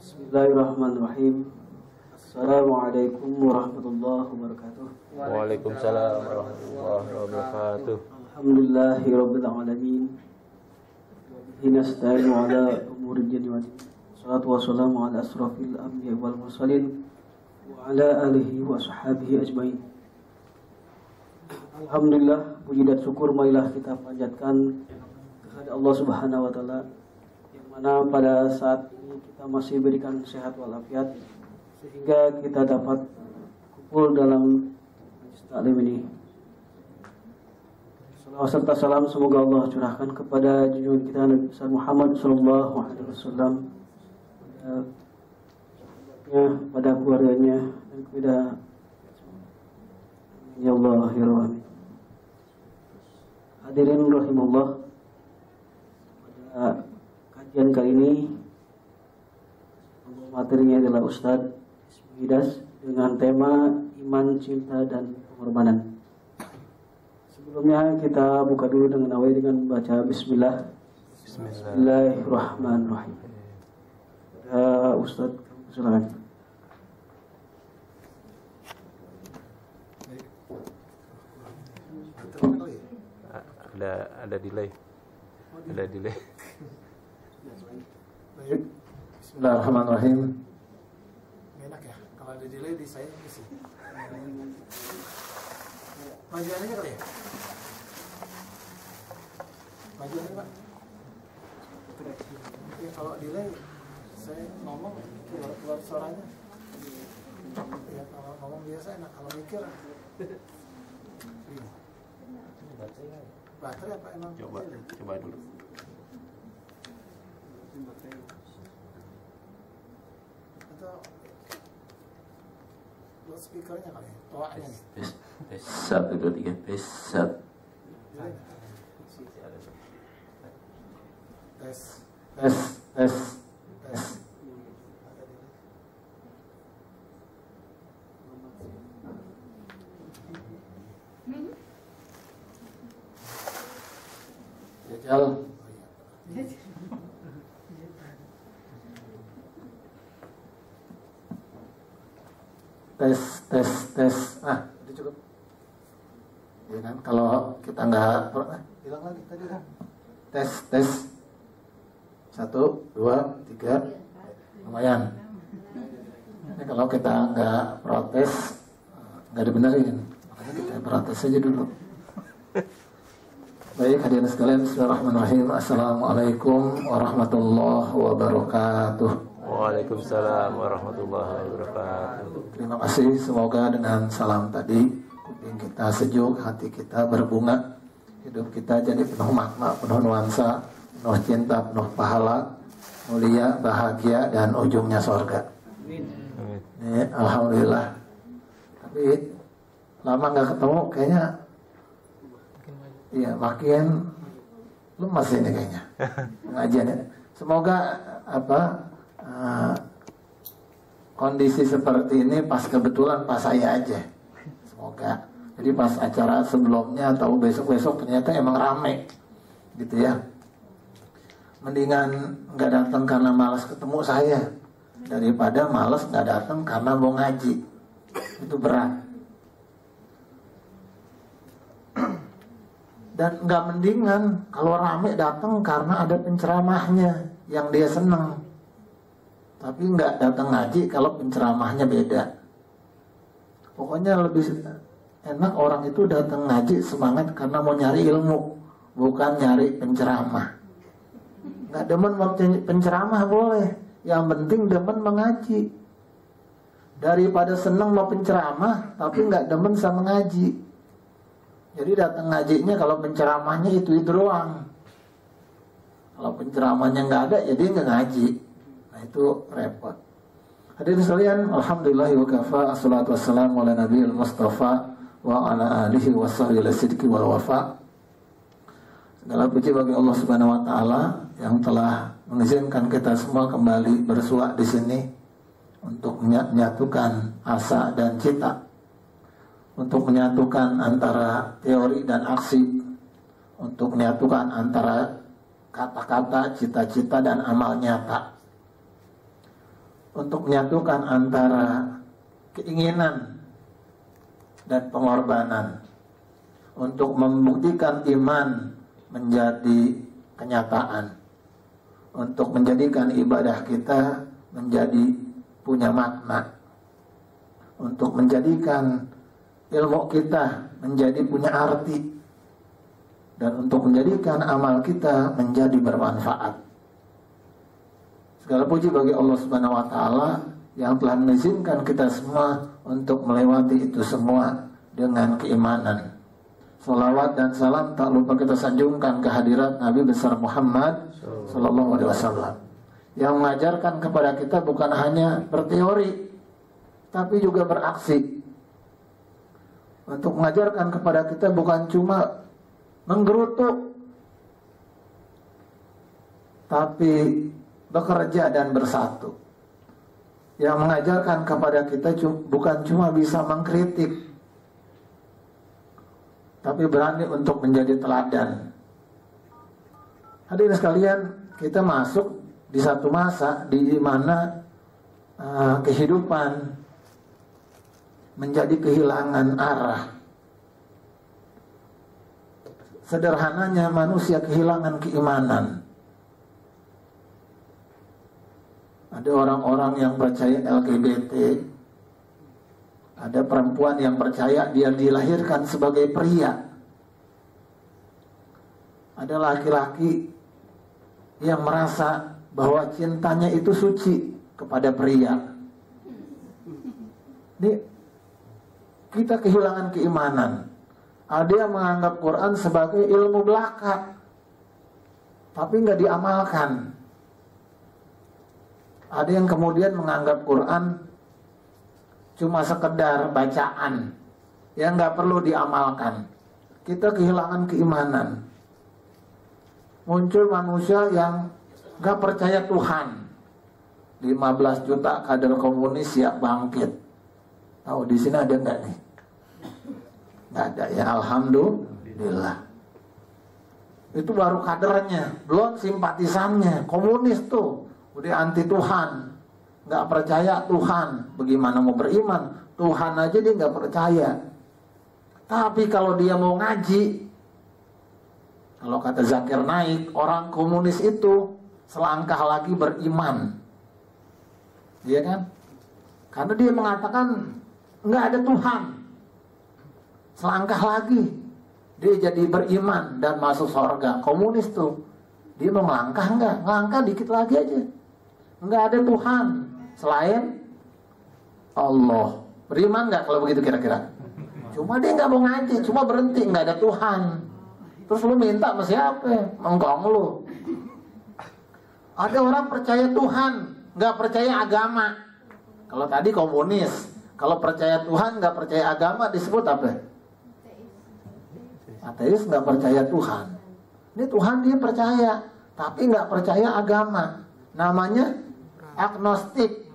Bismillahirrahmanirrahim. Assalamualaikum warahmatullahi wabarakatuh. Waalaikumsalam warahmatullahi wabarakatuh. Alhamdulillahirabbil alamin. Bihi nasta'inu ala umuri dunya wad din. Shalatu wassalamu ala asrofil anbiya wal mursalin wa ala alihi wa sahbihi ajmain. Alhamdulillah, puji dan syukur marilah kita panjatkan kepada Allah Subhanahu wa taala yang mana pada saat ini kita masih berikan sehat walafiat sehingga kita dapat kumpul dalam majlis taklim ini. Salawat serta salam semoga Allah curahkan kepada junjungan kita Nabi besar Muhammad sallallahu alaihi wasallam, pada keluarganya dan kepada ya Allah ya Rabbi. Hadirin rahimahullah, pada kajian kali ini materinya adalah Ustadz Hidas dengan tema iman, cinta, dan pengorbanan. Sebelumnya kita buka dulu dengan awal dengan baca Bismillah. Bismillahirrahmanirrahim. Ustadz, silakan. Ada delay. Baik. Bismillahirrahmanirrahim. Enak ya, kalau ada delay di saya sih. Majuan aja kali ya. Majuan aja Pak. Oke, kalau delay saya ngomong keluar suaranya. Ya kalau ngomong biasa enak, kalau mikir. Baterai apa emang? Coba dulu. Atau loudspeakernya kali ya? Toaknya nih. Tes 1 2 3 tes 1. Tes. Jajal. Tes. Udah cukup. Ya kan, kalau kita nggak hilang lagi tadi kan. Tes. 1, 2, 3. Lumayan. Ini kalau kita nggak protes, nggak dibenerin. Makanya kita protes aja dulu. Baik, hadirin sekalian, bismillahirrahmanirrahim. Assalamualaikum warahmatullahi wabarakatuh. Waalaikumsalam warahmatullahi wabarakatuh. Terima kasih, semoga dengan salam tadi kuping kita sejuk, hati kita berbunga, hidup kita jadi penuh makna, penuh nuansa, penuh cinta, penuh pahala, mulia, bahagia, dan ujungnya surga. Ini alhamdulillah. Tapi lama nggak ketemu, kayaknya iya makin lemas ini kayaknya pengajiannya. Semoga kondisi seperti ini pas kebetulan pas saya aja. Semoga. Jadi pas acara sebelumnya atau besok-besok ternyata emang rame gitu ya. Mendingan nggak datang karena malas ketemu saya daripada malas nggak datang karena mau ngaji. Itu berat. Dan nggak mendingan kalau rame datang karena ada penceramahnya yang dia seneng, tapi nggak datang ngaji kalau penceramahnya beda. Pokoknya lebih enak orang itu datang ngaji semangat karena mau nyari ilmu, bukan nyari penceramah. Nggak demen mau penceramah boleh, yang penting demen mengaji. Daripada seneng mau penceramah tapi nggak demen sama ngaji. Jadi datang ngajinya kalau penceramahnya itu doang. Kalau penceramahnya nggak ada, jadi nggak ngaji. Nah itu repot. Hadirin sekalian, alhamdulillah wa kafa, assalatu wassalamu ala nabiyil mustafa wa ala alihi wa sahbihi sidqi wal wafa. Segala puji bagi Allah Subhanahu wa taala yang telah mengizinkan kita semua kembali bersua di sini untuk menyatukan asa dan cita, untuk menyatukan antara teori dan aksi, untuk menyatukan antara kata-kata, cita-cita, dan amal nyata. untuk menyatukan antara keinginan dan pengorbanan, untuk membuktikan iman menjadi kenyataan, untuk menjadikan ibadah kita menjadi punya makna, untuk menjadikan ilmu kita menjadi punya arti, dan untuk menjadikan amal kita menjadi bermanfaat. Segala puji bagi Allah Subhanahu wa taala yang telah mengizinkan kita semua untuk melewati itu semua dengan keimanan. Salawat dan salam tak lupa kita sanjungkan kehadirat Nabi besar Muhammad sallallahu alaihi wasallam yang mengajarkan kepada kita bukan hanya berteori tapi juga beraksi. Untuk mengajarkan kepada kita bukan cuma menggerutu tapi bekerja dan bersatu. Yang mengajarkan kepada kita bukan cuma bisa mengkritik tapi berani untuk menjadi teladan. Hadirin sekalian, kita masuk di satu masa di mana kehidupan menjadi kehilangan arah. Sederhananya manusia kehilangan keimanan. Ada orang-orang yang percaya LGBT, ada perempuan yang percaya dia dilahirkan sebagai pria, ada laki-laki yang merasa bahwa cintanya itu suci kepada pria. Ini kita kehilangan keimanan. Ada yang menganggap Quran sebagai ilmu belaka, tapi nggak diamalkan. Ada yang kemudian menganggap Quran cuma sekedar bacaan yang nggak perlu diamalkan. Kita kehilangan keimanan. Muncul manusia yang nggak percaya Tuhan. 15 juta kader komunis siap bangkit. Tahu di sini ada nggak nih? Nggak ada ya, alhamdulillah. Itu baru kadernya, belum simpatisannya. Komunis tuh udah anti Tuhan, nggak percaya Tuhan. Bagaimana mau beriman? Tuhan aja dia nggak percaya. Tapi kalau dia mau ngaji, kalau kata Zakir Naik, orang komunis itu selangkah lagi beriman, iya kan? Karena dia mengatakan nggak ada Tuhan. Selangkah lagi dia jadi beriman dan masuk surga. Komunis tuh dia mau melangkah nggak? Melangkah dikit lagi aja. Nggak ada Tuhan selain Allah. Beriman nggak kalau begitu kira-kira? Cuma dia nggak mau ngaji, cuma berhenti, nggak ada Tuhan. Terus lu minta sama siapa? Mengkong lu. Ada orang percaya Tuhan, nggak percaya agama. Kalau tadi komunis, kalau percaya Tuhan nggak percaya agama disebut apa? Ateis, nggak percaya Tuhan. Ini Tuhan dia percaya, tapi nggak percaya agama. Namanya agnostik.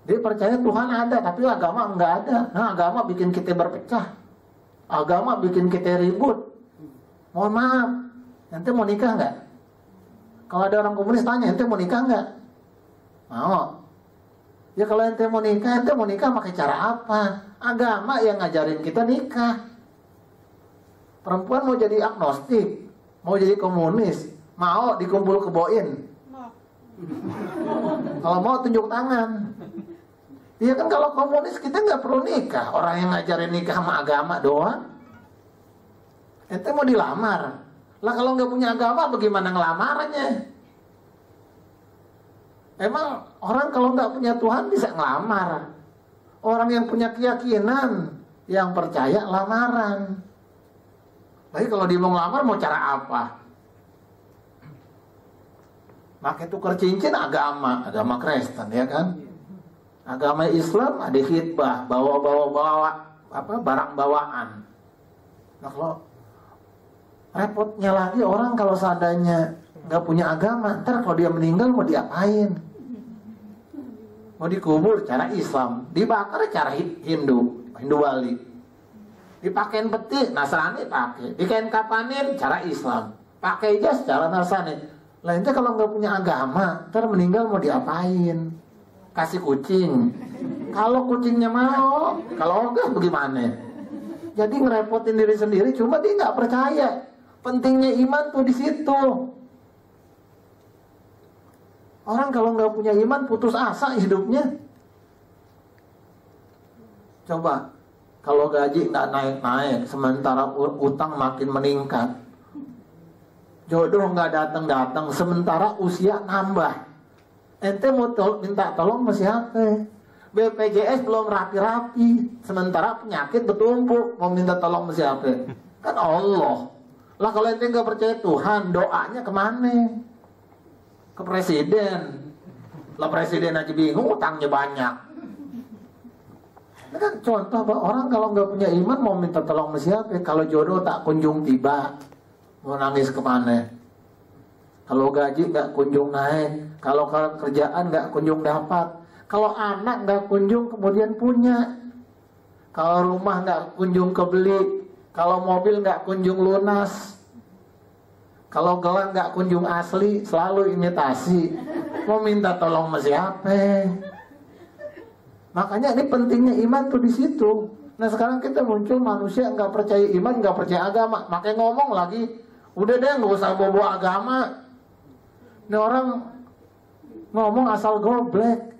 Dia percaya Tuhan ada, tapi agama nggak ada. Nah, agama bikin kita berpecah. Agama bikin kita ribut. Mohon maaf, ente mau nikah nggak? Kalau ada orang komunis tanya, ente mau nikah nggak? Mau. Ya kalau ente mau nikah pakai cara apa? Agama yang ngajarin kita nikah. Perempuan mau jadi agnostik, mau jadi komunis, mau dikumpul keboin. Kalau mau tunjuk tangan. Iya kan, kalau komunis kita nggak perlu nikah. Orang yang ngajarin nikah sama agama doang. Ente mau dilamar. Lah kalau nggak punya agama bagaimana ngelamarannya? Emang orang kalau nggak punya Tuhan bisa ngelamar? Orang yang punya keyakinan, yang percaya lamaran. Tapi kalau dia mau ngelamar mau cara apa? Pakai tukar cincin agama Kristen ya kan? Agama Islam ada khitbah, bawa barang bawaan. Nah kalau repotnya lagi orang kalau seadanya nggak punya agama, ntar kalau dia meninggal mau diapain? Mau dikubur cara Islam, dibakar cara Hindu Bali, dipakein peti Nasrani pakai, dikain kapanin cara Islam, pakai jas cara Nasrani. Lah ente kalau nggak punya agama, ntar meninggal mau diapain? Kasih kucing. Kalau kucingnya mau, kalau enggak bagaimana? Jadi ngerepotin diri sendiri, cuma dia nggak percaya. Pentingnya iman tuh di situ. Orang kalau nggak punya iman putus asa hidupnya. Coba, kalau gaji nggak naik-naik, sementara utang makin meningkat. Jodoh nggak datang-datang, sementara usia nambah. Ente mau minta tolong sama siapa? BPJS belum rapi-rapi, sementara penyakit bertumpuk, mau minta tolong sama siapa? Kan Allah. Lah kalau ente nggak percaya Tuhan, doanya kemana? Ke presiden. Lah presiden aja bingung, utangnya banyak. Ini kan contoh bahwa orang kalau nggak punya iman mau minta tolong sama siapa? Kalau jodoh tak kunjung tiba, mau nangis kemana? Kalau gaji nggak kunjung naik, kalau kerjaan nggak kunjung dapat, kalau anak nggak kunjung kemudian punya, kalau rumah nggak kunjung kebeli, kalau mobil nggak kunjung lunas, kalau gelang nggak kunjung asli, selalu imitasi, mau minta tolong sama siapa? Makanya ini pentingnya iman tuh di situ. Nah sekarang kita muncul manusia nggak percaya iman, nggak percaya agama, makanya ngomong lagi, udah deh nggak usah bawa agama. Ini orang ngomong asal goblek.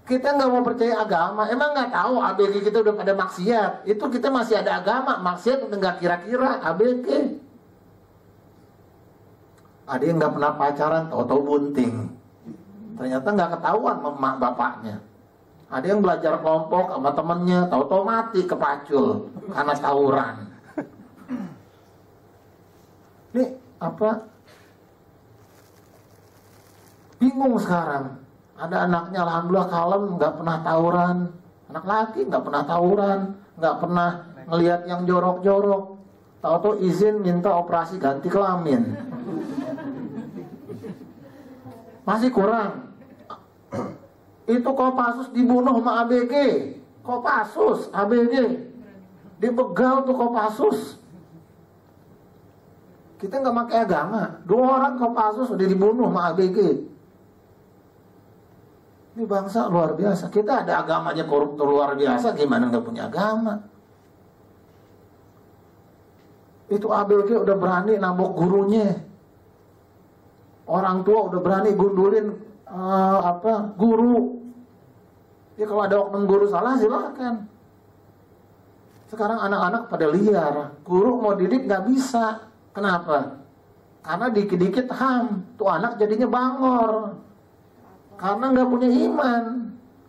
Kita nggak mau percaya agama, emang nggak tahu ABG kita udah pada maksiat. Itu kita masih ada agama, maksiat udah nggak kira-kira ABG. Ada yang nggak pernah pacaran, tahu-tahu bunting. Ternyata nggak ketahuan sama bapaknya. Ada yang belajar kelompok sama temennya, tahu-tahu mati kepacul karena tawuran. Ini apa? Bingung sekarang. Ada anaknya alhamdulillah kalem, nggak pernah tawuran. Anak laki nggak pernah tawuran, nggak pernah ngelihat yang jorok-jorok. Tahu-tahu izin minta operasi ganti kelamin. Masih kurang. Itu Kopassus dibunuh sama ABG. Kopassus, ABG dibegal tuh Kopassus. Kita nggak pakai agama. 2 orang Kopassus udah dibunuh sama ABG. Ini bangsa luar biasa. Kita ada agamanya koruptor luar biasa, gimana nggak punya agama? Itu ABG udah berani nabok gurunya. Orang tua udah berani gundulin guru. Ya kalau ada oknum guru salah silakan. Sekarang anak-anak pada liar. Guru mau didik nggak bisa. Kenapa? Karena dikit-dikit HAM. Tuh anak jadinya bangor. Karena nggak punya iman.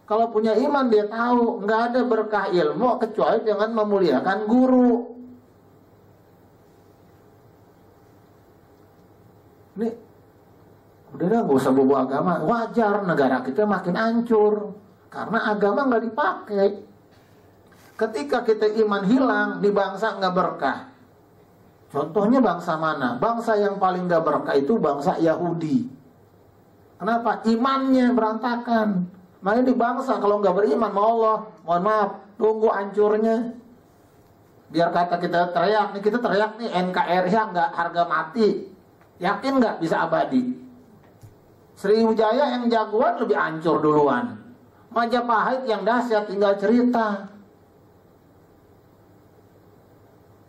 Kalau punya iman dia tahu nggak ada berkah ilmu kecuali dengan memuliakan guru. Nih, udah nggak usah bawa agama. Wajar negara kita makin hancur karena agama nggak dipakai. Ketika kita iman hilang, di bangsa nggak berkah. Contohnya bangsa mana? Bangsa yang paling nggak berkah itu bangsa Yahudi. Kenapa? Imannya berantakan. Makanya di bangsa kalau nggak beriman sama Allah, mohon maaf, tunggu hancurnya. Biar kata kita teriak nih NKRI nggak harga mati. Yakin nggak bisa abadi? Sriwijaya yang jagoan lebih hancur duluan. Majapahit yang dahsyat tinggal cerita.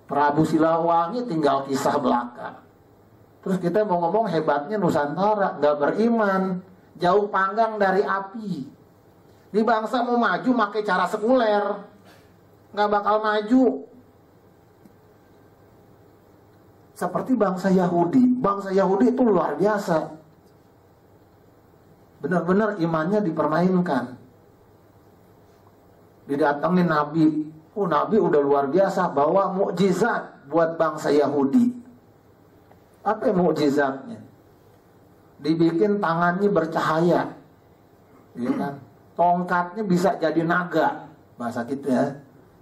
Prabu Silawangi tinggal kisah belaka. Terus kita mau ngomong hebatnya Nusantara, nggak beriman, jauh panggang dari api. Di bangsa mau maju pakai cara sekuler, nggak bakal maju. Seperti bangsa Yahudi. Bangsa Yahudi itu luar biasa. Benar-benar imannya dipermainkan. Didatengin Nabi. Oh, Nabi udah luar biasa bawa mukjizat buat bangsa Yahudi. Apa mukjizatnya? Dibikin tangannya bercahaya, ya kan? Tongkatnya bisa jadi naga, bahasa kita ya.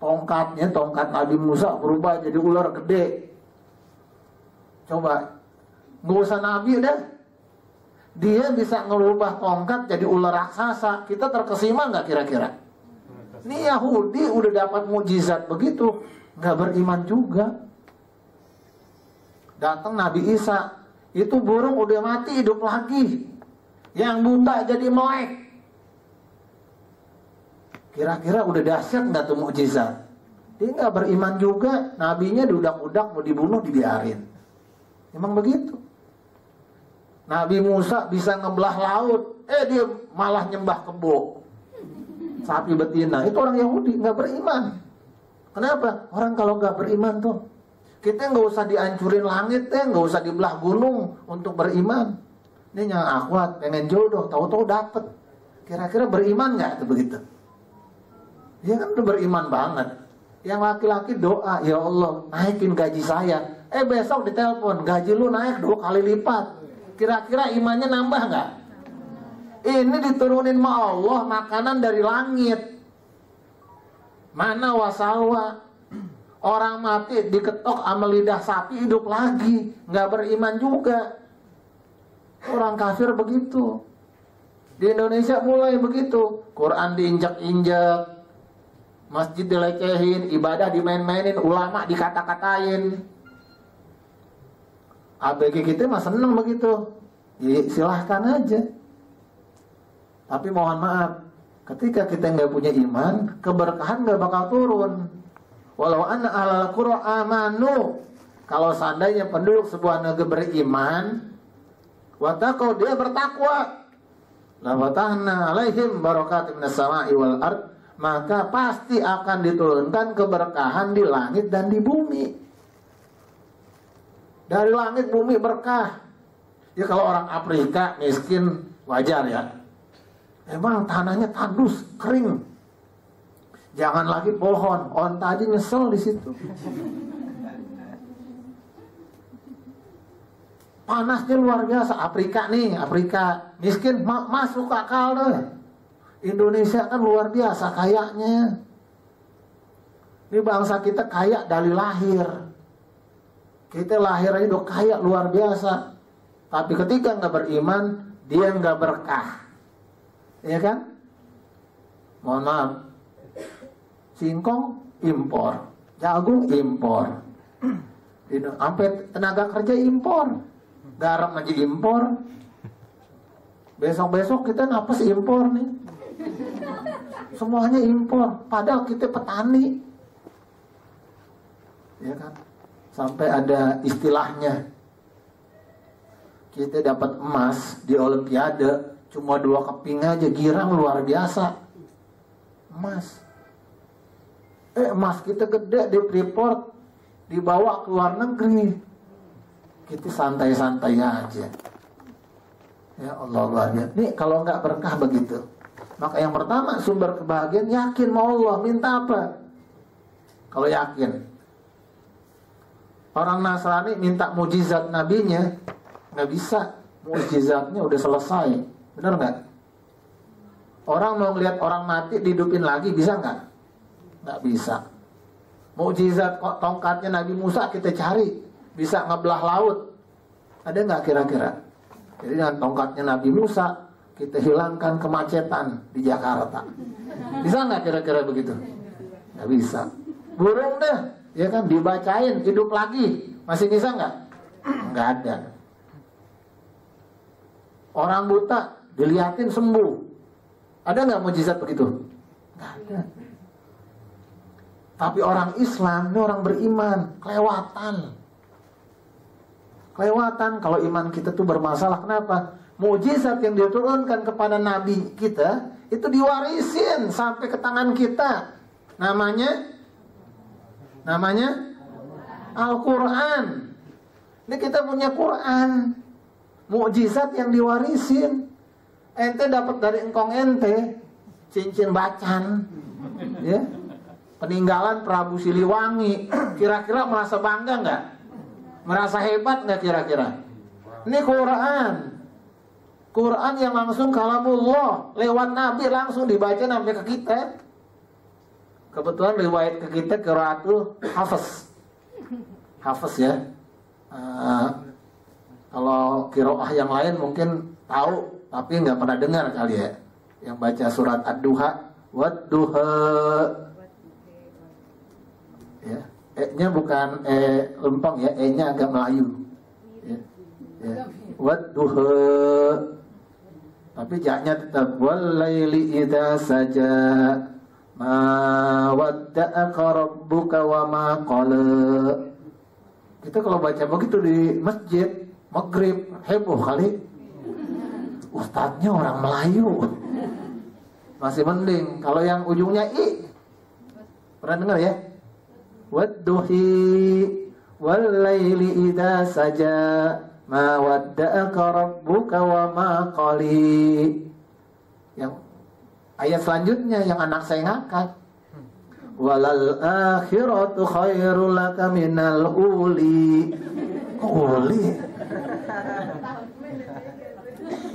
Tongkat Nabi Musa berubah jadi ular gede. Coba, nggak usah Nabi dah. Dia bisa ngerubah tongkat jadi ular raksasa. Kita terkesima nggak kira-kira? Ini Yahudi udah dapat mukjizat begitu, nggak beriman juga. Datang Nabi Isa, Itu burung udah mati hidup lagi. Yang buta jadi melek. Kira-kira udah dahsyat nggak tuh mukjizat? Dia nggak beriman juga. Nabinya diudak-udak mau dibunuh dibiarin. Emang begitu. Nabi Musa bisa ngebelah laut. Dia malah nyembah kebo, sapi betina. Itu orang Yahudi nggak beriman. Kenapa? Orang kalau nggak beriman tuh, kita nggak usah dihancurin langit, nggak usah dibelah gunung untuk beriman. Ini yang akhwat pengen jodoh, tahu-tahu dapet. Kira-kira beriman nggak tuh begitu? Dia kan udah beriman banget. Yang laki-laki doa, ya Allah naikin gaji saya. Besok ditelepon, gaji lu naik 2 kali lipat. Kira-kira imannya nambah nggak? Ini diturunin sama Allah makanan dari langit. Mana wasalwa. Orang mati diketok sama lidah sapi hidup lagi. Nggak beriman juga. Orang kafir begitu. Di Indonesia mulai begitu. Quran diinjak-injak, masjid dilecehin, ibadah dimain-mainin, ulama dikata-katain. ABG kita mah seneng begitu. Ya, silahkan aja. Tapi mohon maaf, ketika kita nggak punya iman, keberkahan nggak bakal turun. Walau anna ahlal qura amanu, kalau seandainya penduduk sebuah negeri beriman, wattaqau, dia bertakwa, la fatahna alaihim barakatim minas sama'i wal ard, maka pasti akan diturunkan keberkahan di langit dan di bumi. Dari langit bumi berkah. Ya kalau orang Afrika miskin wajar ya. Emang tanahnya tandus, kering. Jangan lagi pohon, onta aja nyesel di situ. Panasnya luar biasa. Afrika nih, Afrika miskin masuk akal deh. Indonesia kan luar biasa kayaknya. Ini bangsa kita kaya dari lahir. Kita lahir aja udah kaya luar biasa. Tapi ketika nggak beriman, dia nggak berkah. Ya kan? Mohon maaf. Singkong impor, jagung impor, sampai tenaga kerja impor, garam aja impor. Besok-besok kita napas impor nih. Semuanya impor, padahal kita petani. Ya kan? Sampai ada istilahnya. Kita dapat emas di Olimpiade cuma 2 keping aja, girang luar biasa. Emas. Emas kita gede di Freeport, dibawa ke luar negeri. Kita santai-santai aja. Ya Allah bahagia. Nih kalau nggak berkah begitu. Maka yang pertama sumber kebahagiaan yakin mau Allah. Minta apa? Kalau yakin. Orang Nasrani minta mujizat nabinya, nggak bisa. Mujizatnya udah selesai. Benar nggak? Orang mau ngeliat orang mati dihidupin lagi, bisa nggak? Nggak bisa. Mukjizat tongkatnya Nabi Musa kita cari, bisa ngebelah laut. Ada nggak kira-kira? Jadi dengan tongkatnya Nabi Musa kita hilangkan kemacetan di Jakarta. Bisa nggak kira-kira begitu? Nggak bisa. Burung deh, ya kan, dibacain hidup lagi, masih bisa nggak? Nggak ada. Orang buta dilihatin sembuh. Ada nggak mukjizat begitu? Nggak ada. Tapi orang Islam, ini orang beriman, kelewatan kalau iman kita tuh bermasalah. Kenapa? Mukjizat yang diturunkan kepada Nabi kita itu diwarisin sampai ke tangan kita. Namanya Al-Quran. Ini kita punya Quran, mukjizat yang diwarisin. Ente dapat dari engkong ente cincin bacan, ya. Peninggalan Prabu Siliwangi, kira-kira merasa bangga nggak? Merasa hebat nggak kira-kira? Ini Quran yang langsung kalamullah, lewat Nabi langsung dibaca sampai ke kita. Kebetulan riwayat ke kita qiraatul Hafiz ya. Kalau qiraah yang lain mungkin tahu, tapi nggak pernah dengar kali ya. Yang baca surat Ad-Duha, Wad-Duha. Ya, E-nya bukan lempeng ya, E-nya agak Melayu. Ya. Ya. Wadduha. Tapi jaknya tetap walaili idza saja. Ma wadda'aka rabbuka wa ma qala. Kita kalau baca begitu di masjid maghrib heboh kali. Ustadznya orang Melayu. Masih mending kalau yang ujungnya i. Pernah dengar ya? Wadduhi walaili idza saja ma wadda'aka rabbuka wa ma qali. Yang ayat selanjutnya yang anak saya ngangkat. Walal akhiratu khairul laka minal uli. Uli.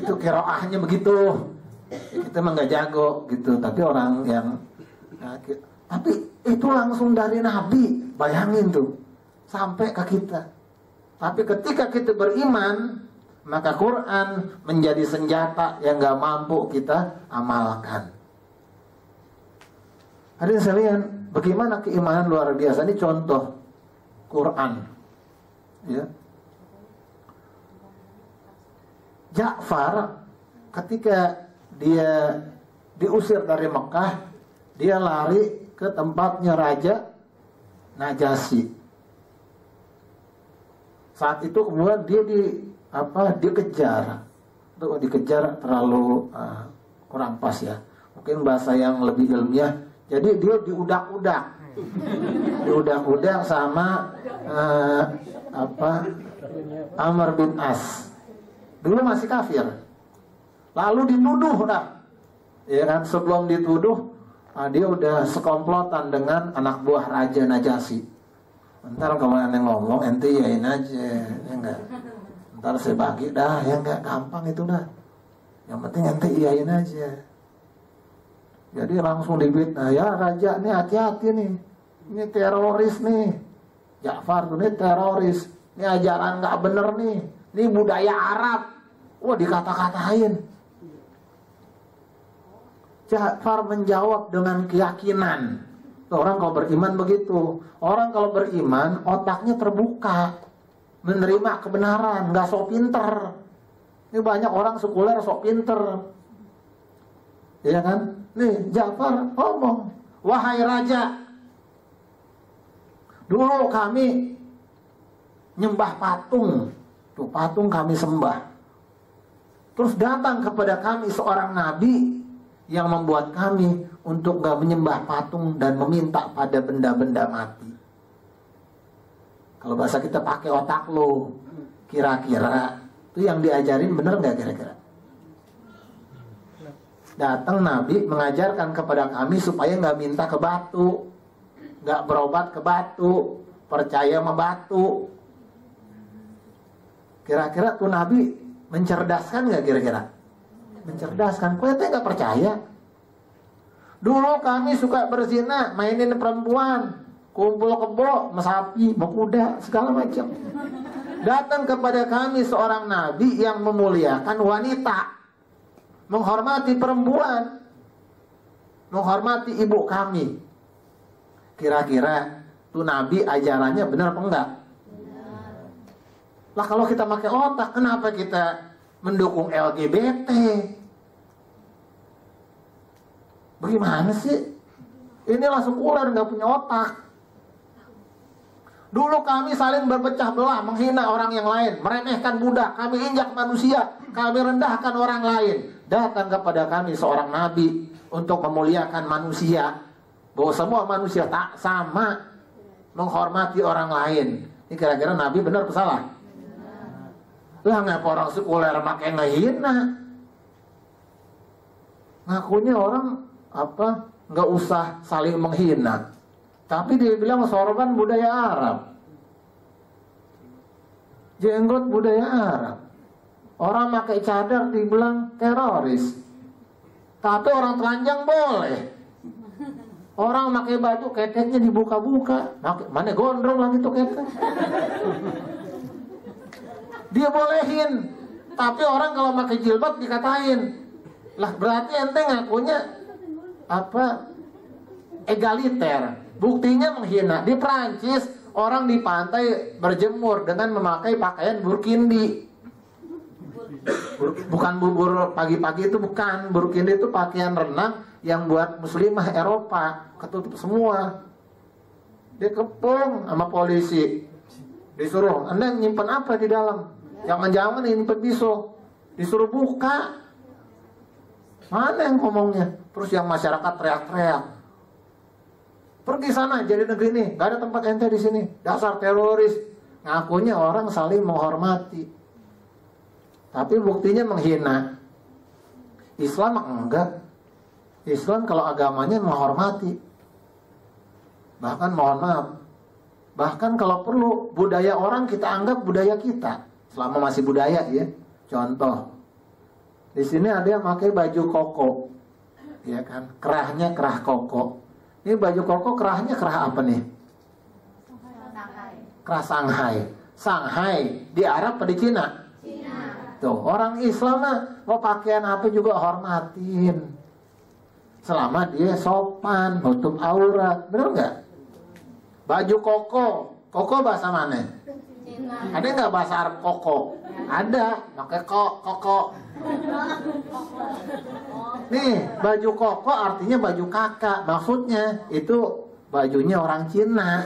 Itu qiraahnya begitu. Kita emang gak jago gitu, tapi orang yang tapi itu langsung dari Nabi. Bayangin tuh sampai ke kita. Tapi ketika kita beriman, maka Quran menjadi senjata yang gak mampu kita amalkan. Hadirin sekalian, bagaimana keimanan luar biasa. Ini contoh Quran. Ya. Ja'far ketika dia diusir dari Mekah, dia lari ke tempatnya Raja Najasyi. Saat itu kemudian dia dikejar terlalu kurang pas ya. Mungkin bahasa yang lebih ilmiah. Jadi dia diudak-udak sama Amr bin As. Dulu masih kafir. Lalu dituduh dah. Ya kan, sebelum dituduh dia udah sekomplotan dengan anak buah Raja Najasyi. Ntar kalau ente ngomong ente yain aja, ya enggak. Ntar saya bagi dah, ya enggak, gampang itu dah. Yang penting ente iyain aja. Jadi langsung dibitnah, ya raja nih hati-hati nih, ini teroris nih. Ja'far tuh nih teroris, ini ajaran nggak bener nih, ini budaya Arab. Wah dikata-katain. Ja'far menjawab dengan keyakinan. Orang kalau beriman begitu. Orang kalau beriman otaknya terbuka, menerima kebenaran, nggak sok pinter. Ini banyak orang sekuler sok pinter, ya kan? Nih Ja'far ngomong, wahai raja, dulu kami nyembah patung, tuh patung kami sembah. Terus datang kepada kami seorang nabi yang membuat kami untuk gak menyembah patung dan meminta pada benda-benda mati. Kalau bahasa kita pakai otak lo, kira-kira itu yang diajarin bener gak kira-kira? Datang Nabi mengajarkan kepada kami supaya gak minta ke batu, gak berobat ke batu, percaya sama batu. Kira-kira tuh Nabi mencerdaskan gak kira-kira? Mencerdaskan. Kok ente gak percaya? Dulu kami suka berzina, mainin perempuan, kumpul kebo, mesapi, kuda, segala macam. Datang kepada kami seorang nabi yang memuliakan wanita, menghormati perempuan, menghormati ibu kami. Kira-kira tuh nabi ajarannya benar apa enggak? Lah kalau kita pakai otak, kenapa kita mendukung LGBT? Bagaimana sih? Inilah sekuler, nggak punya otak. Dulu kami saling berpecah belah, menghina orang yang lain, meremehkan budak, kami injak manusia, kami rendahkan orang lain. Datang kepada kami seorang nabi untuk memuliakan manusia, bahwa semua manusia tak sama, menghormati orang lain. Ini kira-kira nabi benar atau salah? Lah ngapa orang sekuler makai ngehina? Ngakunya orang nggak usah saling menghina, tapi dia bilang sorban budaya Arab, jenggot budaya Arab. Orang pakai cadar dibilang teroris, tapi orang telanjang boleh. Orang pakai baju keteknya dibuka-buka, mana gondrong lagi tuh ketek, dia bolehin. Tapi orang kalau pakai jilbab dikatain. Lah berarti ente ngakunya egaliter. Buktinya menghina. Di Prancis orang di pantai berjemur dengan memakai pakaian burkindi. Bukan bubur pagi-pagi itu bukan. Burkini itu pakaian renang yang buat muslimah Eropa, ketutup semua. Dikepung sama polisi. Disuruh, Anda nyimpen apa di dalam? Jangan-jangan nyimpen pisau. Disuruh buka. Mana yang ngomongnya? Terus yang masyarakat teriak-teriak. Pergi sana, jadi negeri ini. Gak ada tempat ente di sini. Dasar teroris. Ngakunya orang saling menghormati. Tapi buktinya menghina. Islam enggak. Islam kalau agamanya menghormati. Bahkan mohon maaf. Bahkan kalau perlu budaya orang kita anggap budaya kita. Selama masih budaya ya. Contoh. Di sini ada yang pakai baju koko. Ya kan? Kerahnya kerah koko. Ini baju koko kerahnya kerah apa nih? Kerah Shanghai. Shanghai di Arab atau di Cina? Cina. Tuh, orang Islam mah mau pakaian apa juga hormatin. Selama dia sopan, nutup aurat. Benar nggak? Baju koko. Koko bahasa mana? Cina. Ada nggak bahasa Arab koko? Ada. Pakai koko. Nih, baju koko artinya baju kakak. Maksudnya itu bajunya orang Cina.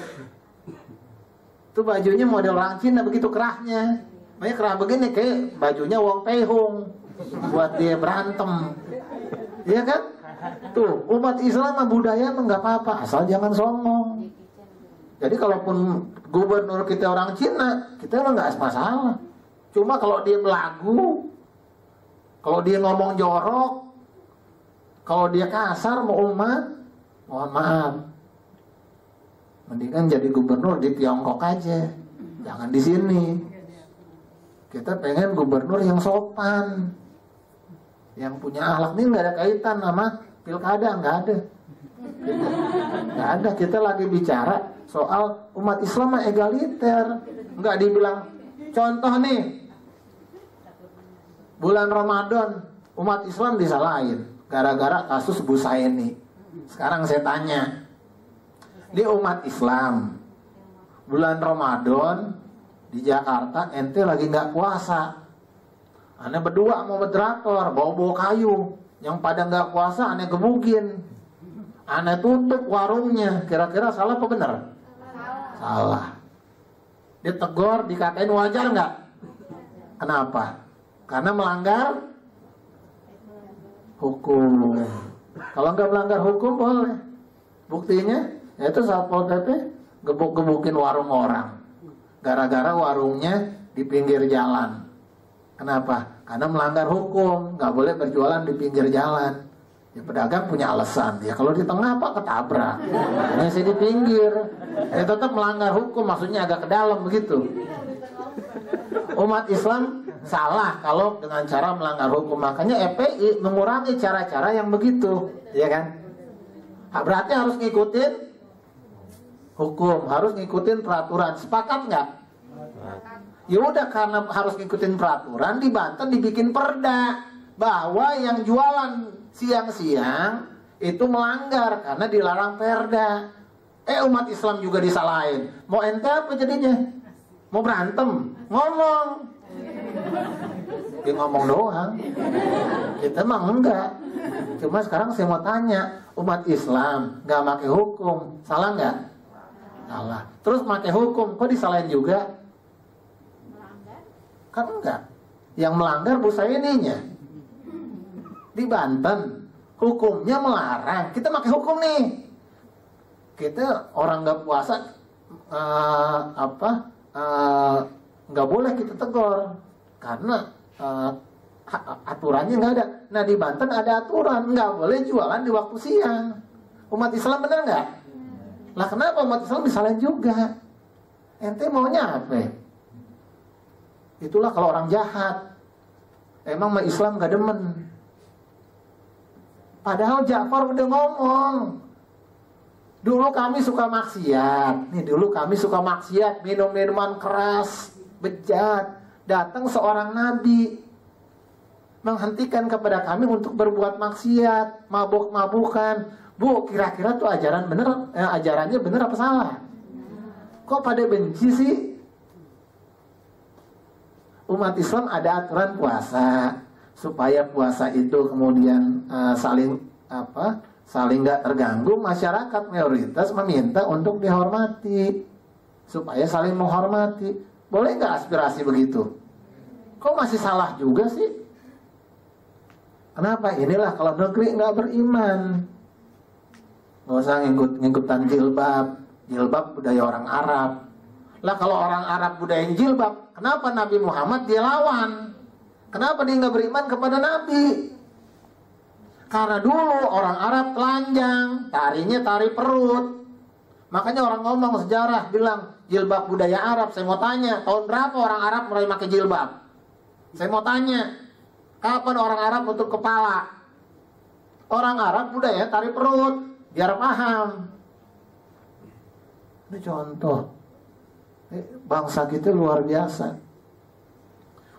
Itu bajunya model orang Cina, begitu kerahnya. Makanya kerah begini kayak bajunya Wong Pei-hung buat dia berantem. Iya kan? Tuh, umat Islam mah budaya mah nggak apa-apa, asal jangan songong. Jadi kalaupun gubernur kita orang Cina, kita mah nggak masalah. Cuma kalau dia belagu, kalau dia ngomong jorok, kalau dia kasar mau umat, mohon maaf. Mendingan jadi gubernur di Tiongkok aja, jangan di sini. Kita pengen gubernur yang sopan, yang punya akhlak. Ini nggak ada kaitan sama pilkada, nggak ada. Nggak ada. Kita lagi bicara soal umat Islam yang egaliter, nggak dibilang. Contoh nih, bulan Ramadan umat Islam disalahin gara-gara kasus Busaini. Sekarang saya tanya, di umat Islam bulan Ramadan di Jakarta ente lagi nggak puasa, aneh berdua mau moderator bawa kayu, yang pada nggak puasa aneh gebukin, aneh tutup warungnya. Kira-kira salah apa benar? Salah. Ditegor, dikatain wajar nggak? Kenapa? Karena melanggar hukum. Kalau nggak melanggar hukum boleh. Buktinya yaitu Satpol PP gebuk-gebukin warung orang gara-gara warungnya di pinggir jalan. Kenapa? Karena melanggar hukum, nggak boleh berjualan di pinggir jalan. Ya pedagang punya alasan. Ya kalau di tengah apa ketabrak. Ini sih di pinggir. Ya tetap melanggar hukum, maksudnya agak ke dalam begitu. Umat Islam salah kalau dengan cara melanggar hukum. Makanya FPI mengurangi cara-cara yang begitu, ya kan? Berarti harus ngikutin hukum, harus ngikutin peraturan. Sepakat nggak? Ya udah, karena harus ngikutin peraturan, di Banten dibikin perda bahwa yang jualan siang-siang itu melanggar karena dilarang perda. Umat Islam juga disalahin. Mau ente apa jadinya? Mau berantem? Ngomong. Dia ngomong doang. Kita mah enggak. Cuma sekarang saya mau tanya, umat Islam nggak pakai hukum, salah nggak? Salah. Terus pakai hukum, kok disalahin juga? Melanggar? Kan enggak. Yang melanggar Busaininya. Di Banten hukumnya melarang, kita pakai hukum nih. Kita orang nggak puasa nggak boleh kita tegur karena aturannya nggak ada. Nah di Banten ada aturan, nggak boleh jualan di waktu siang. Umat Islam benar nggak? Lah kenapa umat Islam disalahin juga? Ente maunya apa? Itulah kalau orang jahat. Emang mah Islam nggak demen. Padahal Ja'far udah ngomong, dulu kami suka maksiat. Nih dulu kami suka maksiat, minum minuman keras, bejat. Datang seorang nabi menghentikan kepada kami untuk berbuat maksiat, mabuk-mabukan. Bu, kira-kira tuh ajaran bener, ajarannya bener apa salah? Kok pada benci sih? umat Islam ada aturan puasa, supaya puasa itu kemudian saling nggak terganggu. Masyarakat mayoritas meminta untuk dihormati, supaya saling menghormati. Boleh nggak aspirasi begitu? Kok masih salah juga sih? Kenapa? Inilah kalau negeri nggak beriman. Nggak usah ngikutan jilbab budaya orang Arab. Lah kalau orang Arab budaya jilbab, kenapa Nabi Muhammad dia lawan? Kenapa dia nggak beriman kepada Nabi? Karena dulu orang Arab telanjang, tarinya tari perut. Makanya orang ngomong sejarah bilang jilbab budaya Arab. Saya mau tanya, tahun berapa orang Arab mulai pakai jilbab? Saya mau tanya, kapan orang Arab nutup kepala? Orang Arab budaya tari perut, biar paham. Ini contoh. Bangsa kita luar biasa.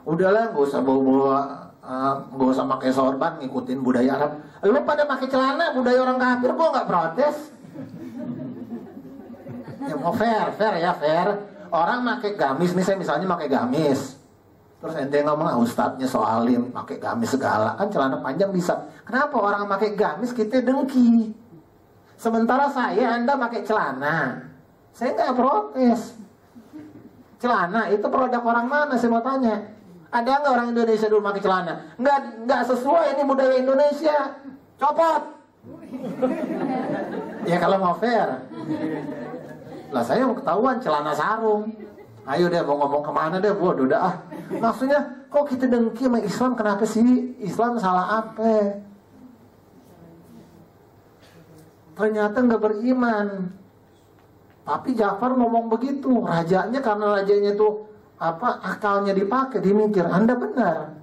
Udahlah, nggak usah nggak usah pakai sorban ngikutin budaya Arab. Lu pada pakai celana budaya orang kafir, gua nggak protes. Ya mau fair ya. Orang pakai gamis nih, saya misalnya pakai gamis. Terus ente ngomong ustadznya soalim pakai gamis segala, kan celana panjang bisa. Kenapa orang pakai gamis kita dengki? Sementara Anda pakai celana, saya nggak protes. Celana itu produk orang mana? Saya mau tanya. Ada nggak orang Indonesia dulu pakai celana? Nggak sesuai, ini budaya Indonesia. Copot. Ya kalau mau fair. Lah saya mau ketahuan celana sarung. Ayo deh mau ngomong kemana deh, bodoh dah. Maksudnya kok kita dengki sama Islam? Kenapa sih? Islam salah apa? Ternyata nggak beriman. Tapi Ja'far ngomong begitu, rajanya karena rajanya itu akalnya dipakai, dimikir, Anda benar.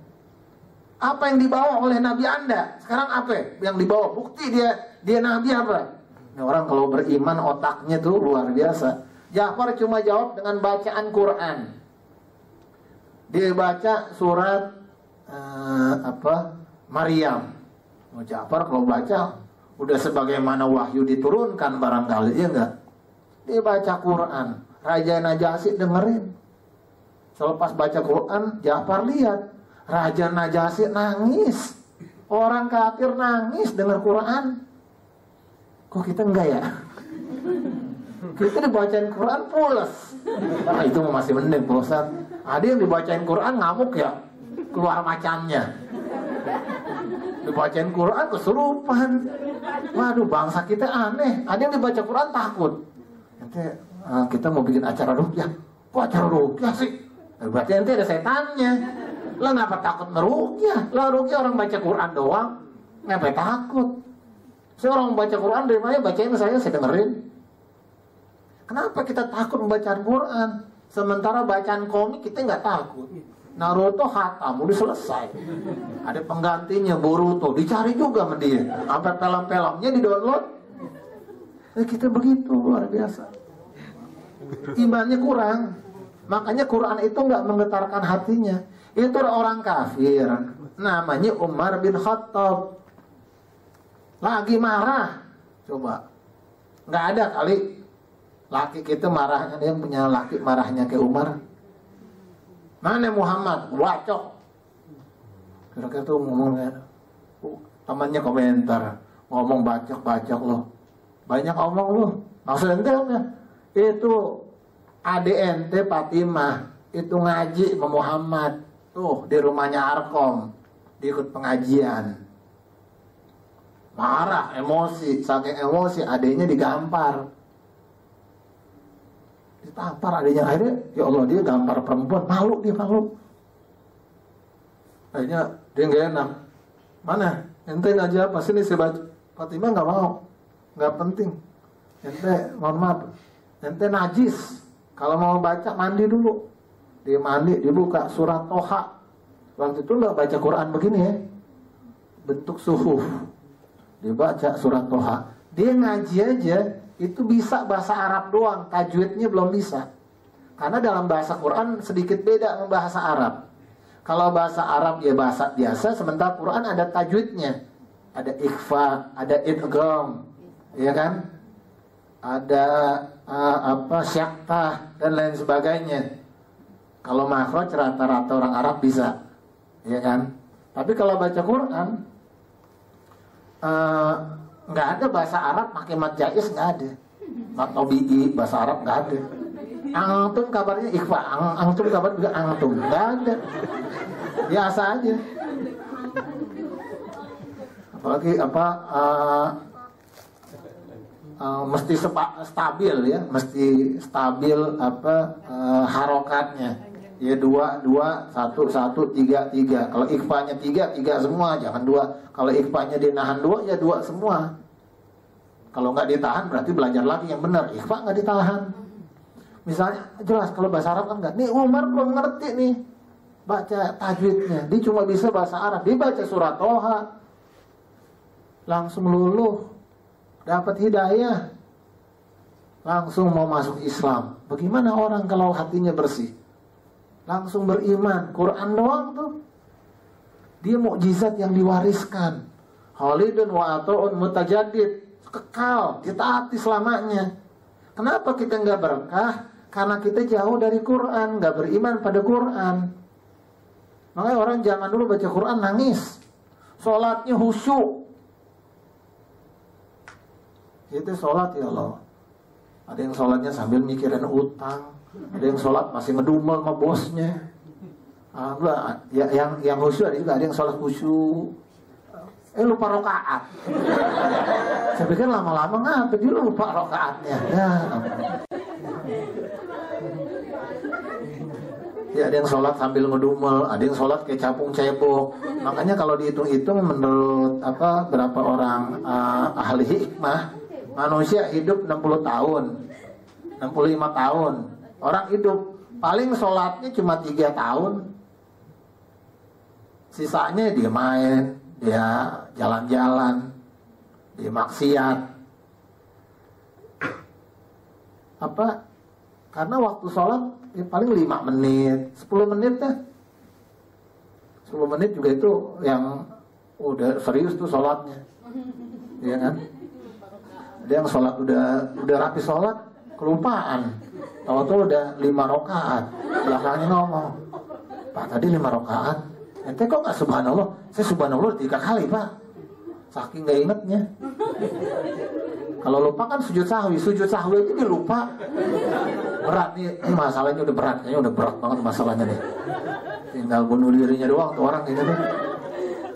Apa yang dibawa oleh Nabi Anda? Sekarang apa yang dibawa? Bukti dia Nabi apa? Ini orang kalau beriman otaknya tuh luar biasa. Ja'far cuma jawab dengan bacaan Quran. Dia baca surat Maryam. Ja'far kalau baca udah sebagaimana wahyu diturunkan barangkali, ya enggak? Dia baca Quran, Raja Najasyi dengerin. Selepas baca Quran, Ja'far lihat Raja Najasyi nangis. Orang kafir nangis dengar Quran. Kok kita enggak ya? Kita dibacain Quran pules. Nah itu masih mending Pak Ustaz. Ada yang dibacain Quran ngamuk ya, keluar macannya. Dibacain Quran kesurupan. Waduh, bangsa kita aneh. Ada yang dibaca Quran takut. Nanti kita mau bikin acara ruqyah. Kok acara ruqyah sih? Berarti nanti ada setannya. Lah ngapa takut meruqyah? Lah ruqyah orang baca Quran doang. Ngapa takut? Seorang baca Quran dari mana bacain saya dengerin. Kenapa kita takut membaca Quran? Sementara bacaan komik kita nggak takut. Naruto khatam udah selesai. Ada penggantinya Boruto, dicari juga sama dia. Sampai film-filmnya di-download. Kita begitu luar biasa. Imannya kurang. Makanya Quran itu nggak menggetarkan hatinya. Itu orang kafir. Namanya Umar bin Khattab. Lagi marah. Coba. Nggak ada kali laki kita marahnya, dia punya laki marahnya ke Umar. Mana Muhammad? Wacok. Kira-kira tuh ngomongnya. Temannya komentar. Ngomong bacok loh. Banyak omong loh. Maksud ente apa? Itu adik ente Fatimah. Itu ngaji sama Muhammad. Tuh di rumahnya Arkom. Dia ikut pengajian. Marah, emosi. Saking emosi adiknya digampar. Ditampar adiknya, akhirnya ya Allah dia gampar perempuan, malu. Akhirnya dia nggak enak. Mana? Ente ngaji apa? Sini saya baca. Fatimah nggak mau, nggak penting. Ente mohon maaf, ente najis. Kalau mau baca mandi dulu. Dia mandi, dibuka surat Toha. Waktu itu nggak baca Quran begini ya, bentuk suhuf. Dibaca surat Toha. Dia ngaji aja. Itu bisa bahasa Arab doang, tajwidnya belum bisa. Karena dalam bahasa Quran sedikit beda dengan bahasa Arab. Kalau bahasa Arab ya bahasa biasa, sementara Quran ada tajwidnya. Ada ikhfa, ada idgham, ya kan? Ada syaktah dan lain sebagainya. Kalau makhraj rata-rata orang Arab bisa, ya kan? Tapi kalau baca Quran, nggak ada bahasa Arab pakai mad jaiz, nggak ada. Mad tabi'i bahasa Arab nggak ada. Antum kabarnya ikhfa, antum kabar juga antum, nggak ada. Biasa aja. Apalagi mesti stabil ya, mesti stabil harokatnya. Ya 2, 1, 1, 3, 3. Kalau ikhfanya 3, 3 semua, jangan 2. Kalau ikhfanya dinahan 2, ya 2 semua. Kalau nggak ditahan berarti belajar lagi yang benar. Ikhfa nggak ditahan. Misalnya jelas kalau bahasa Arab kan nggak. Nih Umar belum ngerti nih baca tajwidnya. Dia cuma bisa bahasa Arab. Dia baca surat Toha, langsung luluh, dapat hidayah, langsung mau masuk Islam. Bagaimana orang kalau hatinya bersih? Langsung beriman. Quran doang tuh. Dia mukjizat yang diwariskan. Khalidun wa ata'un mutajadid. Kekal, ditaati selamanya. Kenapa kita nggak berkah? Karena kita jauh dari Quran, nggak beriman pada Quran. Makanya orang zaman dulu baca Quran nangis. Sholatnya khusyuk. Itu sholat ya Allah. Ada yang sholatnya sambil mikirin utang. Ada yang sholat masih ngedumel sama bosnya. Yang khusyuk ada juga, ada yang sholat khusyuk. Lupa rokaat. Saya pikir lama-lama ngapa dia lupa rokaatnya. Ya ada yang sholat sambil ngedumel, ada yang sholat kayak capung cebok. Makanya kalau dihitung-hitung menurut berapa orang ahli hikmah, manusia hidup 60 tahun, 65 tahun. Orang hidup paling sholatnya cuma 3 tahun. Sisanya dia main, dia jalan-jalan, dia maksiat. Karena waktu sholat ya paling 5 menit, 10 menit deh. 10 menit juga itu yang udah serius tuh sholatnya. Iya kan? Ada yang sholat udah rapi sholat, kelupaan. Tahu-tahu udah 5 rakaat. Belakangnya ngomong, Pak tadi 5 rakaat. Ente kok gak subhanallah? Saya subhanallah 3 kali Pak. Saking gak ingetnya. Kalau lupa kan sujud sahwi aja dia lupa. Berat nih, masalahnya udah berat. Kayaknya udah berat banget masalahnya nih. Tinggal bunuh dirinya doang tuh orang ini tuh.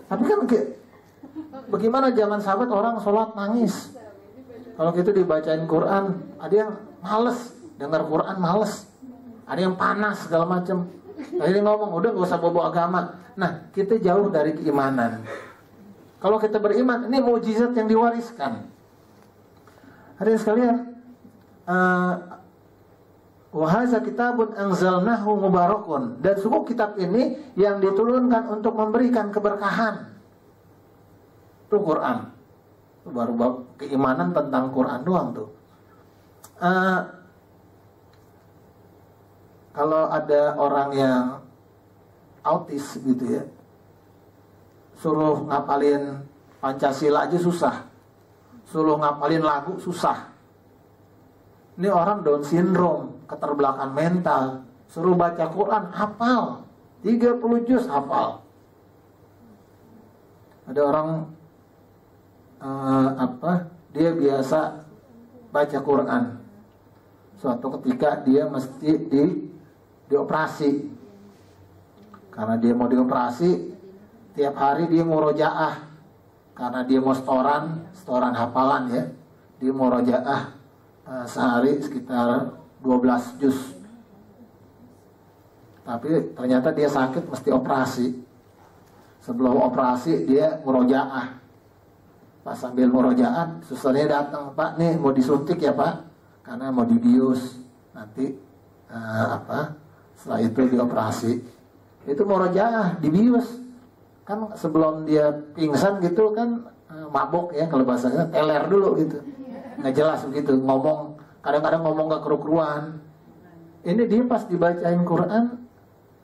Tapi kan bagaimana zaman sahabat orang sholat nangis. Kalau gitu dibacain Quran, ada yang males dengar Quran, males. Ada yang panas segala macam. Akhirnya ngomong, udah gak usah bawa agama. Nah, kita jauh dari keimanan. Kalau kita beriman, ini mukjizat yang diwariskan. Hadirin sekalian, wa hadza kitabun anzalnahu mubarakun. Dan sungguh kitab ini yang diturunkan untuk memberikan keberkahan. Itu Quran. Itu baru bab keimanan tentang Quran doang tuh. Kalau ada orang yang autis gitu ya, suruh ngapalin Pancasila aja susah, suruh ngapalin lagu susah. Ini orang Down syndrome, keterbelakangan mental, suruh baca Quran hafal 30 juz hafal. Ada orang dia biasa baca Quran, suatu ketika dia mesti dioperasi. Karena dia mau dioperasi, tiap hari dia murojaah. Karena dia mau setoran hafalan ya. Dia murojaah sehari sekitar 12 juz. Tapi ternyata dia sakit mesti operasi. Sebelum operasi dia murojaah. Pas sambil murojaah, susternya datang, Pak nih mau disuntik ya Pak, karena mau dibius nanti setelah itu dioperasi. Itu murojaah dibius kan, sebelum dia pingsan gitu kan, mabok ya kalau bahasanya, teler dulu gitu, nggak jelas begitu ngomong, kadang-kadang ngomong nggak keruan. Ini dia pas dibacain Quran,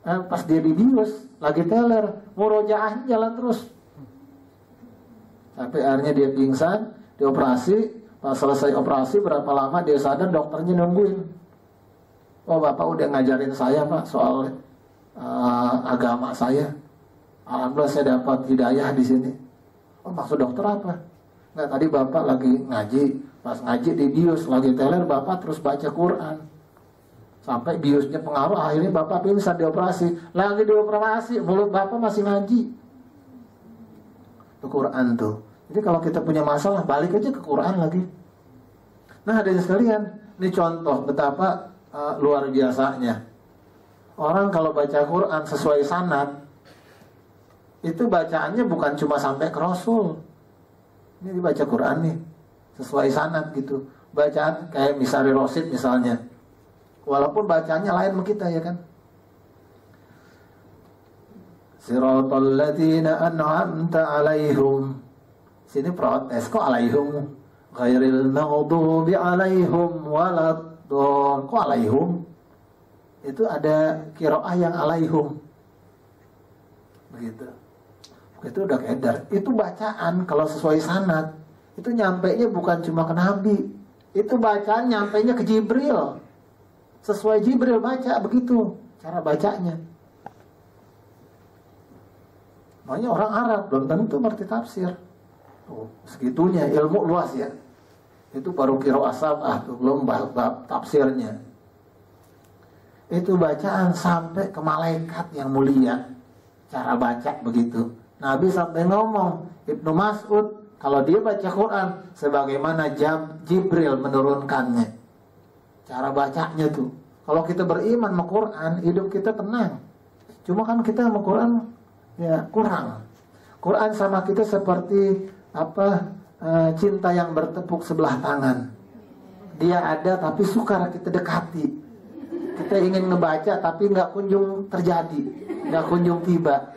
pas dia dibius lagi teler, murojaahnya jalan terus sampai akhirnya dia pingsan, dioperasi. Pas selesai operasi berapa lama dia sadar, dokternya nungguin. Oh Bapak udah ngajarin saya Pak soal agama saya. Alhamdulillah saya dapat hidayah di sini. Oh maksud dokter apa? Nggak, tadi Bapak lagi ngaji. Pas ngaji di bius lagi teler, Bapak terus baca Quran. Sampai biusnya pengaruh, akhirnya Bapak pingsan dioperasi. Lagi dioperasi, mulut Bapak masih ngaji. Itu Quran tuh. Jadi kalau kita punya masalah, balik aja ke Quran lagi. Nah hadirin sekalian, ini contoh betapa luar biasanya. Orang kalau baca Quran sesuai sanad, itu bacaannya bukan cuma sampai ke Rasul. Ini dibaca Quran nih, sesuai sanad gitu. Bacaan kayak misalnya Rosid misalnya. Walaupun bacaannya lain sama kita ya kan. Siratal ladzina an'amta 'alaihim. Sini protes, kok 'alaihim? Ghairil maghdubi 'alaihim waladdallin. Kok 'alaihim? Itu ada qiraah yang 'alaihim. Begitu. Itu udah kedar. Itu bacaan kalau sesuai sanad. Itu nyampainya bukan cuma ke Nabi. Itu bacaan nyampainya ke Jibril. Sesuai Jibril baca begitu cara bacanya. Makanya orang Arab belum tentu ngerti tafsir. Oh, segitunya ilmu luas ya. Itu baru qiraah sab'ah tuh, belum bab tafsirnya. Itu bacaan sampai ke malaikat yang mulia. Cara baca begitu. Nabi sampai ngomong, Ibnu Mas'ud kalau dia baca Quran sebagaimana Jibril menurunkannya. Cara bacanya tuh. Kalau kita beriman sama Quran, hidup kita tenang. Cuma kan kita sama Quran ya kurang. Quran sama kita seperti cinta yang bertepuk sebelah tangan. Dia ada tapi sukar kita dekati. Kita ingin ngebaca tapi nggak kunjung terjadi, nggak kunjung tiba.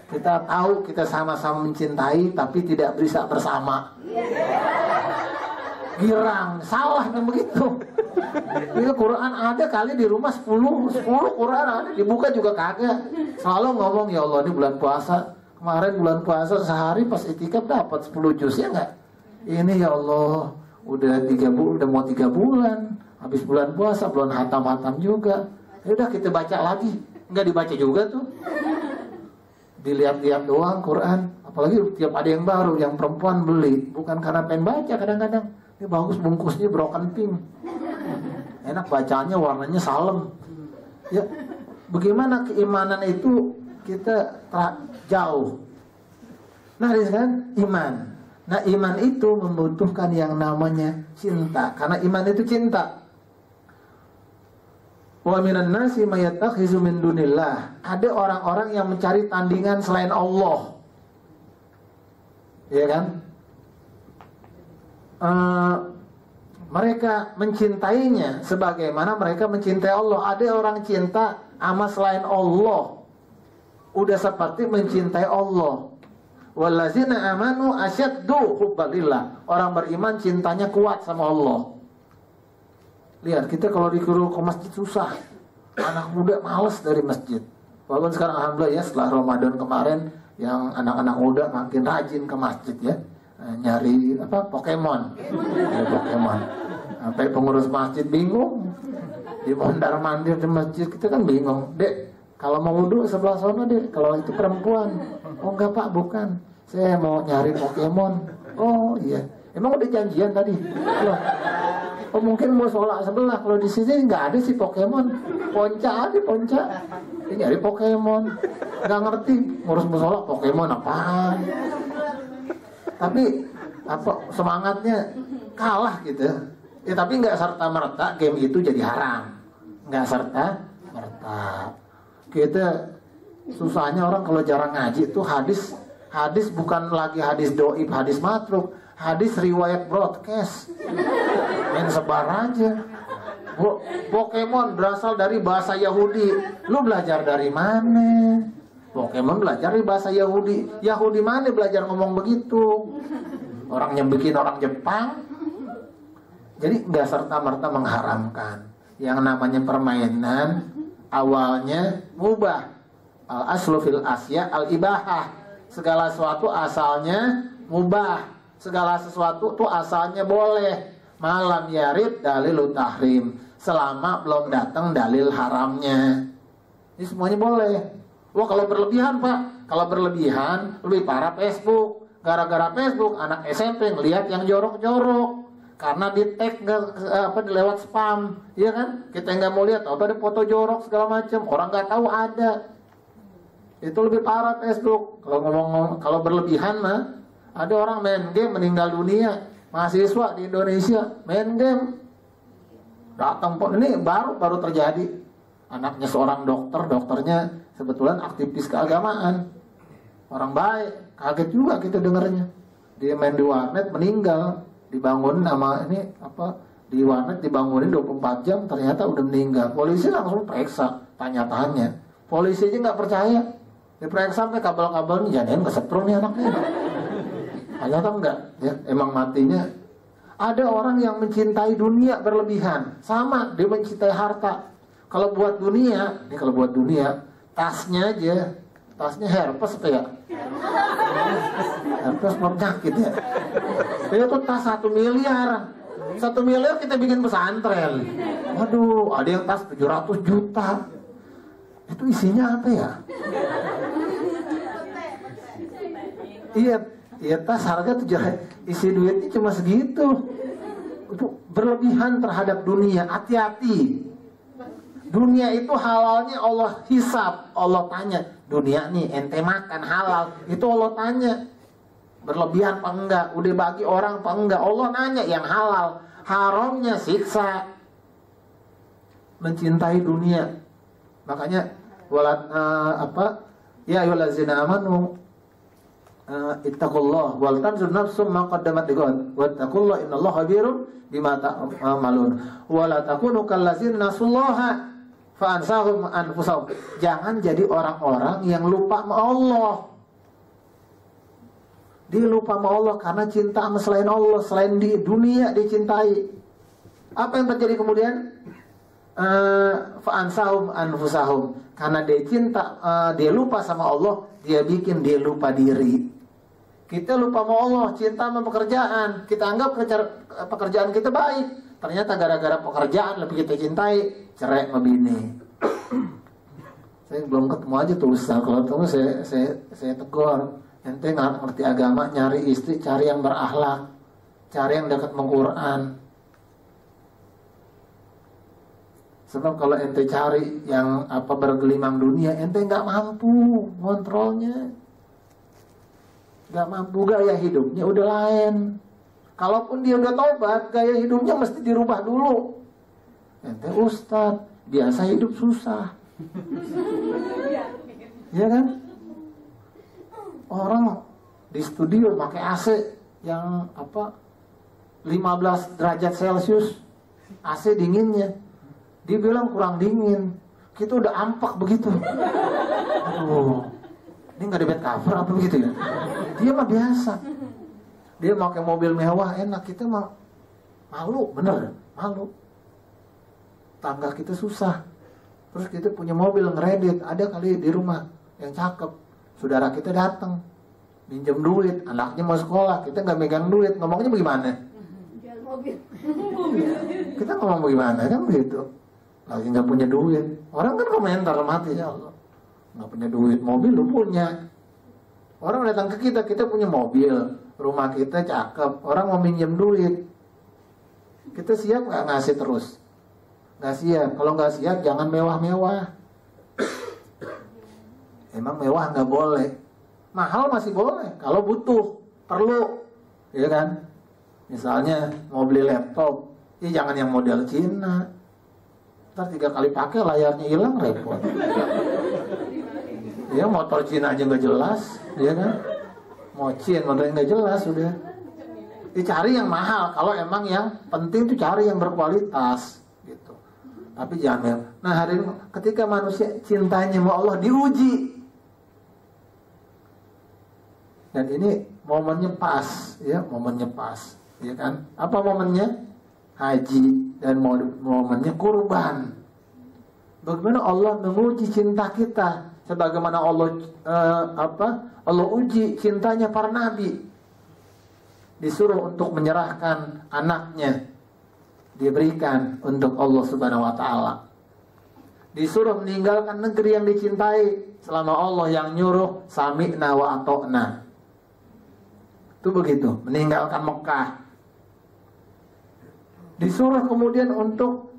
Kita tahu kita sama-sama mencintai tapi tidak bisa bersama. Girang, salah kan begitu. Itu Quran ada kali di rumah 10 Quran ada, dibuka juga kagak. Selalu ngomong, ya Allah ini bulan puasa. Kemarin bulan puasa sehari pas itikaf dapat 10 juz ya enggak? Ini ya Allah udah 3 bulan, udah mau 3 bulan. Habis bulan puasa, belum hatam-hatam juga. Ya udah kita baca lagi. Enggak dibaca juga tuh. Dilihat-lihat doang Quran. Apalagi tiap ada yang baru, yang perempuan beli. Bukan karena pengen baca kadang-kadang. Ini bagus bungkusnya broken pink. Enak bacaannya, warnanya salem. Ya, bagaimana keimanan itu kita jauh. Nah, ini kan iman. Nah, iman itu membutuhkan yang namanya cinta. Karena iman itu cinta. Wa minan nasi may yattakhizu min dunillah. Ada orang-orang yang mencari tandingan selain Allah. Ya kan? Mereka mencintainya sebagaimana mereka mencintai Allah. Ada orang cinta sama selain Allah, udah seperti mencintai Allah. Wallazina amanu asyaddu hubbalillah. Orang beriman cintanya kuat sama Allah. Lihat, kita kalau disuruh ke masjid susah. Anak muda males dari masjid. Walaupun sekarang alhamdulillah ya, setelah Ramadan kemarin yang anak-anak muda makin rajin ke masjid ya. Nyari Pokemon. Nyari Pokemon. Sampai pengurus masjid bingung. Di mondar-mandir di masjid kita kan bingung. Dek, kalau mau wudhu sebelah sana dek. Kalau itu perempuan. Oh enggak Pak, bukan. Saya mau nyari Pokemon. Oh iya. Emang udah janjian tadi? Loh. Oh mungkin mau sholat sebelah. Kalau di sini nggak ada sih Pokemon. Ponca ada Ponca. Dia nyari Pokemon. Nggak ngerti ngurus musola Pokemon apaan. Tapi semangatnya kalah gitu. Ya tapi nggak serta merta game itu jadi haram. Nggak serta merta. Kita susahnya orang kalau jarang ngaji itu hadis bukan lagi hadis doib, hadis matruk, hadis riwayat broadcast. Main sebar aja. Pokemon berasal dari bahasa Yahudi. Lu belajar dari mana? Pokemon belajar dari bahasa Yahudi. Yahudi mana belajar ngomong begitu? Orang yang bikin orang Jepang. Jadi nggak serta-merta mengharamkan. Yang namanya permainan awalnya mubah. Al-aslu fil asya al-ibahah. Segala sesuatu asalnya mubah. Segala sesuatu tuh asalnya boleh. Malam yarid dalil tahrim, selama belum datang dalil haramnya. Ini semuanya boleh. Wah kalau berlebihan Pak, kalau berlebihan lebih parah Facebook. Gara-gara Facebook anak SMP ngelihat yang jorok-jorok karena di tag lewat spam, iya kan? Kita nggak mau lihat ada foto jorok segala macam, orang nggak tahu ada. Itu lebih parah Facebook. Kalau ngomong kalau berlebihan mah, ada orang main game meninggal dunia. Mahasiswa di Indonesia main game, datang ini baru terjadi. Anaknya seorang dokternya sebetulnya aktivis keagamaan, orang baik. Kaget juga kita dengarnya. Dia main di warnet meninggal, dibangunin sama di warnet dibangunin 24 jam, ternyata udah meninggal. Polisi langsung periksa, tanya-tanya. Polisi aja nggak percaya, diperiksa sampai kabel-kabelnya, jangan kesetrum nih anaknya. Ternyata enggak, ya emang matinya. Ada orang yang mencintai dunia berlebihan, sama dia mencintai harta. Kalau buat dunia, tasnya herpes apa ya? Herpes penyakit ya. Itu tas 1 miliar. 1 miliar kita bikin pesantren. Waduh, ada yang tas 700 juta. Itu isinya apa ya? Iya tas harga 7, isi duitnya cuma segitu. Itu berlebihan terhadap dunia. Hati-hati. Dunia itu halalnya Allah hisab, Allah tanya. Dunia nih ente makan halal, itu Allah tanya. Berlebihan apa enggak? Udah bagi orang apa enggak? Allah nanya yang halal. Haramnya siksa. Mencintai dunia. Makanya ya ayyuhallazina amanu ittaqullah wal tanzur nafsum ma qaddamat lighad wattaqullaha innallaha khabirun bima ta'malun wa la takunu kallazina nasullaha fa ansahum anfusahum. Jangan jadi orang-orang yang lupa sama Allah. Dia lupa sama Allah karena cinta sama selain Allah, selain di dunia dicintai. Apa yang terjadi kemudian? Fa ansahum anfusahum. Karena dia cinta, dia lupa sama Allah, dia bikin dia lupa diri. Kita lupa sama Allah, cinta sama pekerjaan. Kita anggap pekerjaan kita baik. Ternyata gara-gara pekerjaan lebih kita cintai, cerai sama bini. Saya belum ketemu aja tuh Ustaz. Kalau ketemu saya tegur. Ente nggak ngerti agama, nyari istri, cari yang berakhlak, cari yang dekat sama Quran. Sebab kalau ente cari yang bergelimang dunia, ente nggak mampu ngontrolnya. Gak mampu, gaya hidupnya udah lain. Kalaupun dia udah tobat, gaya hidupnya mesti dirubah dulu. Ente ustadz, biasa hidup susah. Iya kan? Orang di studio pakai AC yang 15 derajat Celcius, AC dinginnya. Dia bilang kurang dingin. Kita udah ampak begitu. Aduh. Ini nggak ada bed cover apa begitu ya? Dia mah biasa. Dia pakai mobil mewah enak, kita mah malu, bener malu. Tangga kita susah. Terus kita punya mobil ngeredit, ada kali di rumah yang cakep. Saudara kita datang, minjem duit, anaknya mau sekolah, kita nggak megang duit, ngomongnya bagaimana? Kita ngomong bagaimana kan begitu? Lagi nggak punya duit, orang kan komentar mati ya Allah. Nggak punya duit, mobil lu punya. Orang datang ke kita punya mobil, rumah kita cakep, orang mau minjem duit. Kita siap nggak ngasih terus? Nggak siap. Kalau nggak siap jangan mewah-mewah. Emang mewah nggak boleh, mahal masih boleh kalau butuh, perlu, ya kan? Misalnya mau beli laptop, jangan yang model Cina. Ntar 3 kali pakai layarnya hilang, repot. Ya motor Cina aja nggak jelas, ya kan? Mocin motornya nggak jelas udah. Dicari yang mahal. Kalau emang yang penting tuh cari yang berkualitas, gitu. Tapi jangan. Nah hari ini ketika manusia cintanya sama Allah diuji, dan ini momennya pas, ya momennya pas, ya kan? Apa momennya? Haji, dan momennya kurban. Bagaimana Allah menguji cinta kita? Sebagaimana Allah uji cintanya para nabi, disuruh untuk menyerahkan anaknya diberikan untuk Allah Subhanahu wa taala. Disuruh meninggalkan negeri yang dicintai selama Allah yang nyuruh sami'na wa ata'na. Itu begitu, meninggalkan Mekah. Disuruh kemudian untuk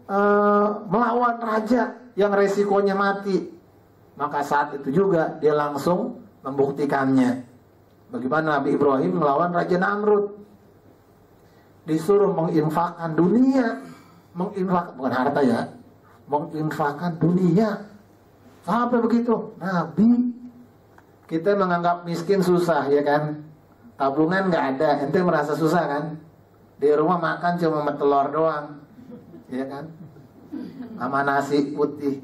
melawan raja yang resikonya mati. Maka saat itu juga dia langsung membuktikannya. Bagaimana Nabi Ibrahim melawan Raja Namrud. Disuruh menginfakkan dunia, bukan harta ya, menginfakkan dunia. Sampai begitu, Nabi. Kita menganggap miskin susah, ya kan? Tabungan nggak ada, ente merasa susah kan? Di rumah makan cuma telur doang, ya kan? Sama nasi putih,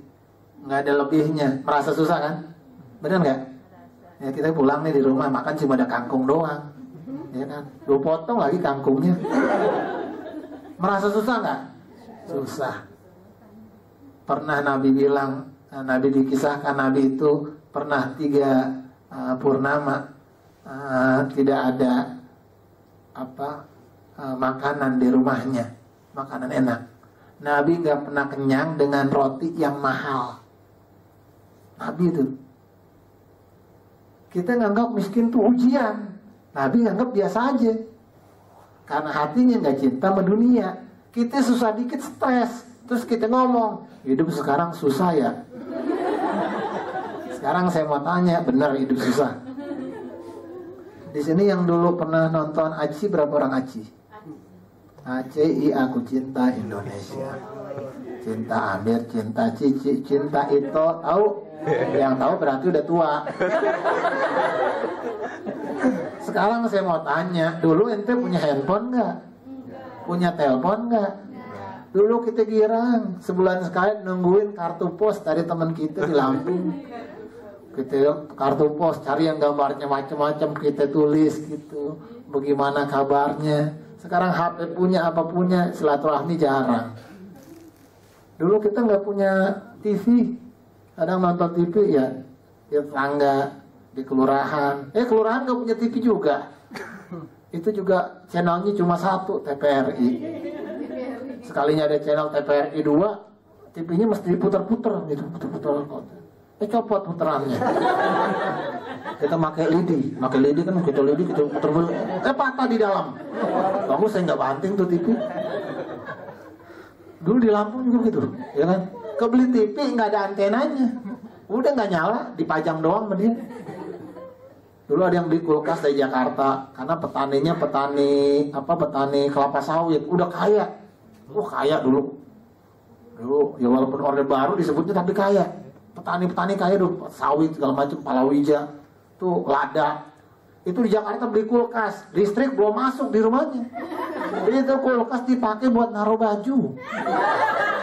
nggak ada lebihnya, merasa susah kan? Benar nggak? Ya kita pulang nih di rumah makan cuma ada kangkung doang, ya kan? Lu potong lagi kangkungnya, merasa susah nggak? Susah. Pernah Nabi bilang, Nabi dikisahkan Nabi itu pernah 3 purnama tidak ada makanan di rumahnya, makanan enak. Nabi nggak pernah kenyang dengan roti yang mahal. Nabi itu. Kita nganggap miskin itu ujian. Nabi nganggap biasa aja. Karena hatinya nggak cinta sama dunia. Kita susah dikit stres. Terus kita ngomong, hidup sekarang susah ya. Sekarang saya mau tanya, benar hidup susah? Di sini yang dulu pernah nonton Aci, berapa orang Aci? ACI, aku cinta Indonesia. Cinta Amir, cinta Cici, cinta Ito, tahu? Yang tahu berarti udah tua. Sekarang saya mau tanya, dulu ente punya handphone nggak? Punya telepon nggak? Dulu kita girang, sebulan sekali nungguin kartu pos dari teman kita di Lampung. Kita kartu pos, cari yang gambarnya macam-macam, kita tulis gitu. Bagaimana kabarnya? Sekarang HP punya apa punya, silaturahmi jarang. Dulu kita nggak punya TV. Kadang nonton TV ya di tetangga, di kelurahan. Kelurahan nggak punya TV juga. Itu juga channelnya cuma 1, TVRI. Sekalinya ada channel TVRI 2, TV-nya mesti diputar-putar gitu, putar-putar. Copot puterannya. Kita pakai lidi kan, kita putar-putar. Patah di dalam. Bagus saya nggak banting tuh TV. Dulu di Lampung juga gitu, ya kan? Kebeli TV nggak ada antenanya, udah nggak nyala, dipajang doang sama dia. Dulu ada yang beli kulkas dari Jakarta, karena petaninya petani kelapa sawit, udah kaya, kaya dulu ya walaupun orde baru disebutnya tapi kaya, petani kaya dulu, sawit segala macam, palawija, tuh lada. Itu di Jakarta beli kulkas, listrik belum masuk di rumahnya. Itu kulkas dipakai buat naruh baju.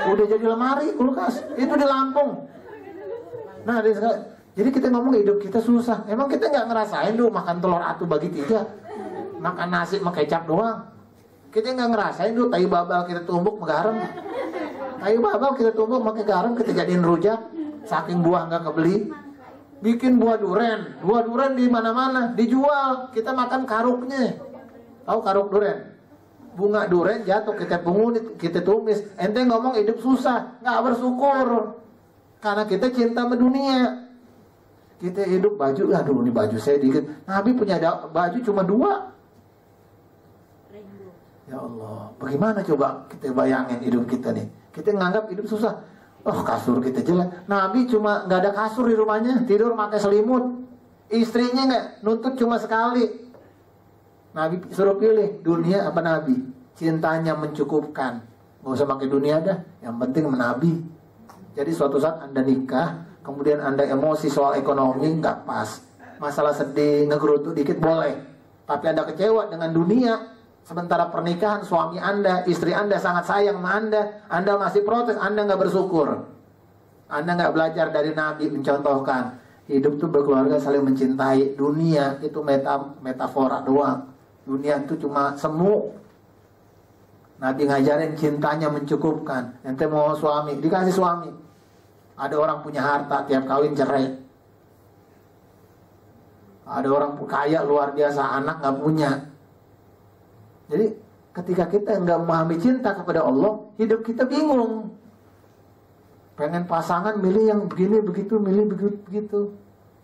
Udah jadi lemari kulkas. Itu di Lampung. Nah, jadi kita ngomong hidup kita susah. Emang kita nggak ngerasain dulu makan telur atu bagi 3, makan nasi sama kecap doang. Kita nggak ngerasain dulu tahi babal kita tumbuk sama garam. Tahi babal kita tumbuk pakai garam, kita jadiin rujak. Saking buah nggak kebeli. Bikin buah duren di mana-mana dijual, kita makan karuknya. Tahu karuk duren? Bunga duren jatuh, kita pungut, kita tumis. Ente ngomong hidup susah, nggak bersyukur. Karena kita cinta sama dunia. Kita hidup baju, aduh ini baju saya dikit. Nabi punya baju cuma 2. Ya Allah, bagaimana coba kita bayangin hidup kita nih? Kita nganggap hidup susah. Oh, kasur kita jelek. Nabi cuma nggak ada kasur di rumahnya, tidur pakai selimut. Istrinya nggak, nuntut cuma sekali. Nabi suruh pilih dunia apa Nabi. Cintanya mencukupkan. Nggak usah pakai dunia dah, yang penting menabi. Jadi suatu saat Anda nikah, kemudian Anda emosi soal ekonomi nggak pas, masalah sedih, ngegerutu dikit boleh. Tapi Anda kecewa dengan dunia. Sementara pernikahan suami Anda, istri Anda sangat sayang sama Anda masih protes, Anda nggak bersyukur. Anda nggak belajar dari Nabi mencontohkan hidup itu berkeluarga saling mencintai. Dunia itu metafora doang. Dunia itu cuma semu. Nabi ngajarin cintanya mencukupkan. Ente mau suami, dikasih suami. Ada orang punya harta, tiap kawin cerai. Ada orang kaya luar biasa, anak nggak punya. Jadi ketika kita nggak memahami cinta kepada Allah, hidup kita bingung. Pengen pasangan milih yang begini begitu, milih begitu begitu.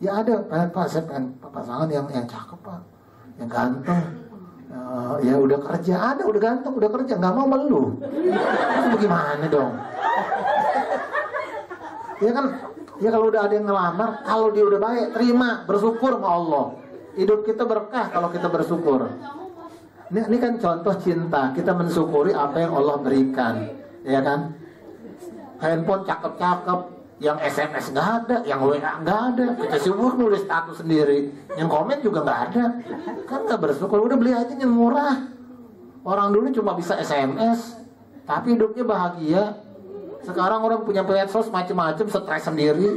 Ya ada, saya pengen pasangan yang cakep Pak, yang ganteng. Ya udah kerja, ada udah ganteng, udah kerja, nggak mau melulu. Terus bagaimana dong? Ya kan, ya kalau udah ada yang ngelamar, kalau dia udah baik, terima, bersyukur sama Allah. Hidup kita berkah kalau kita bersyukur. Ini kan contoh cinta, kita mensyukuri apa yang Allah berikan, ya kan? Handphone cakep-cakep, yang SMS nggak ada, yang WA nggak ada, kita sibuk nulis status sendiri, yang komen juga nggak ada, kan nggak bersyukur. Udah beli aja yang murah. Orang dulu cuma bisa SMS, tapi hidupnya bahagia. Sekarang orang punya medsos macam-macam, stres sendiri,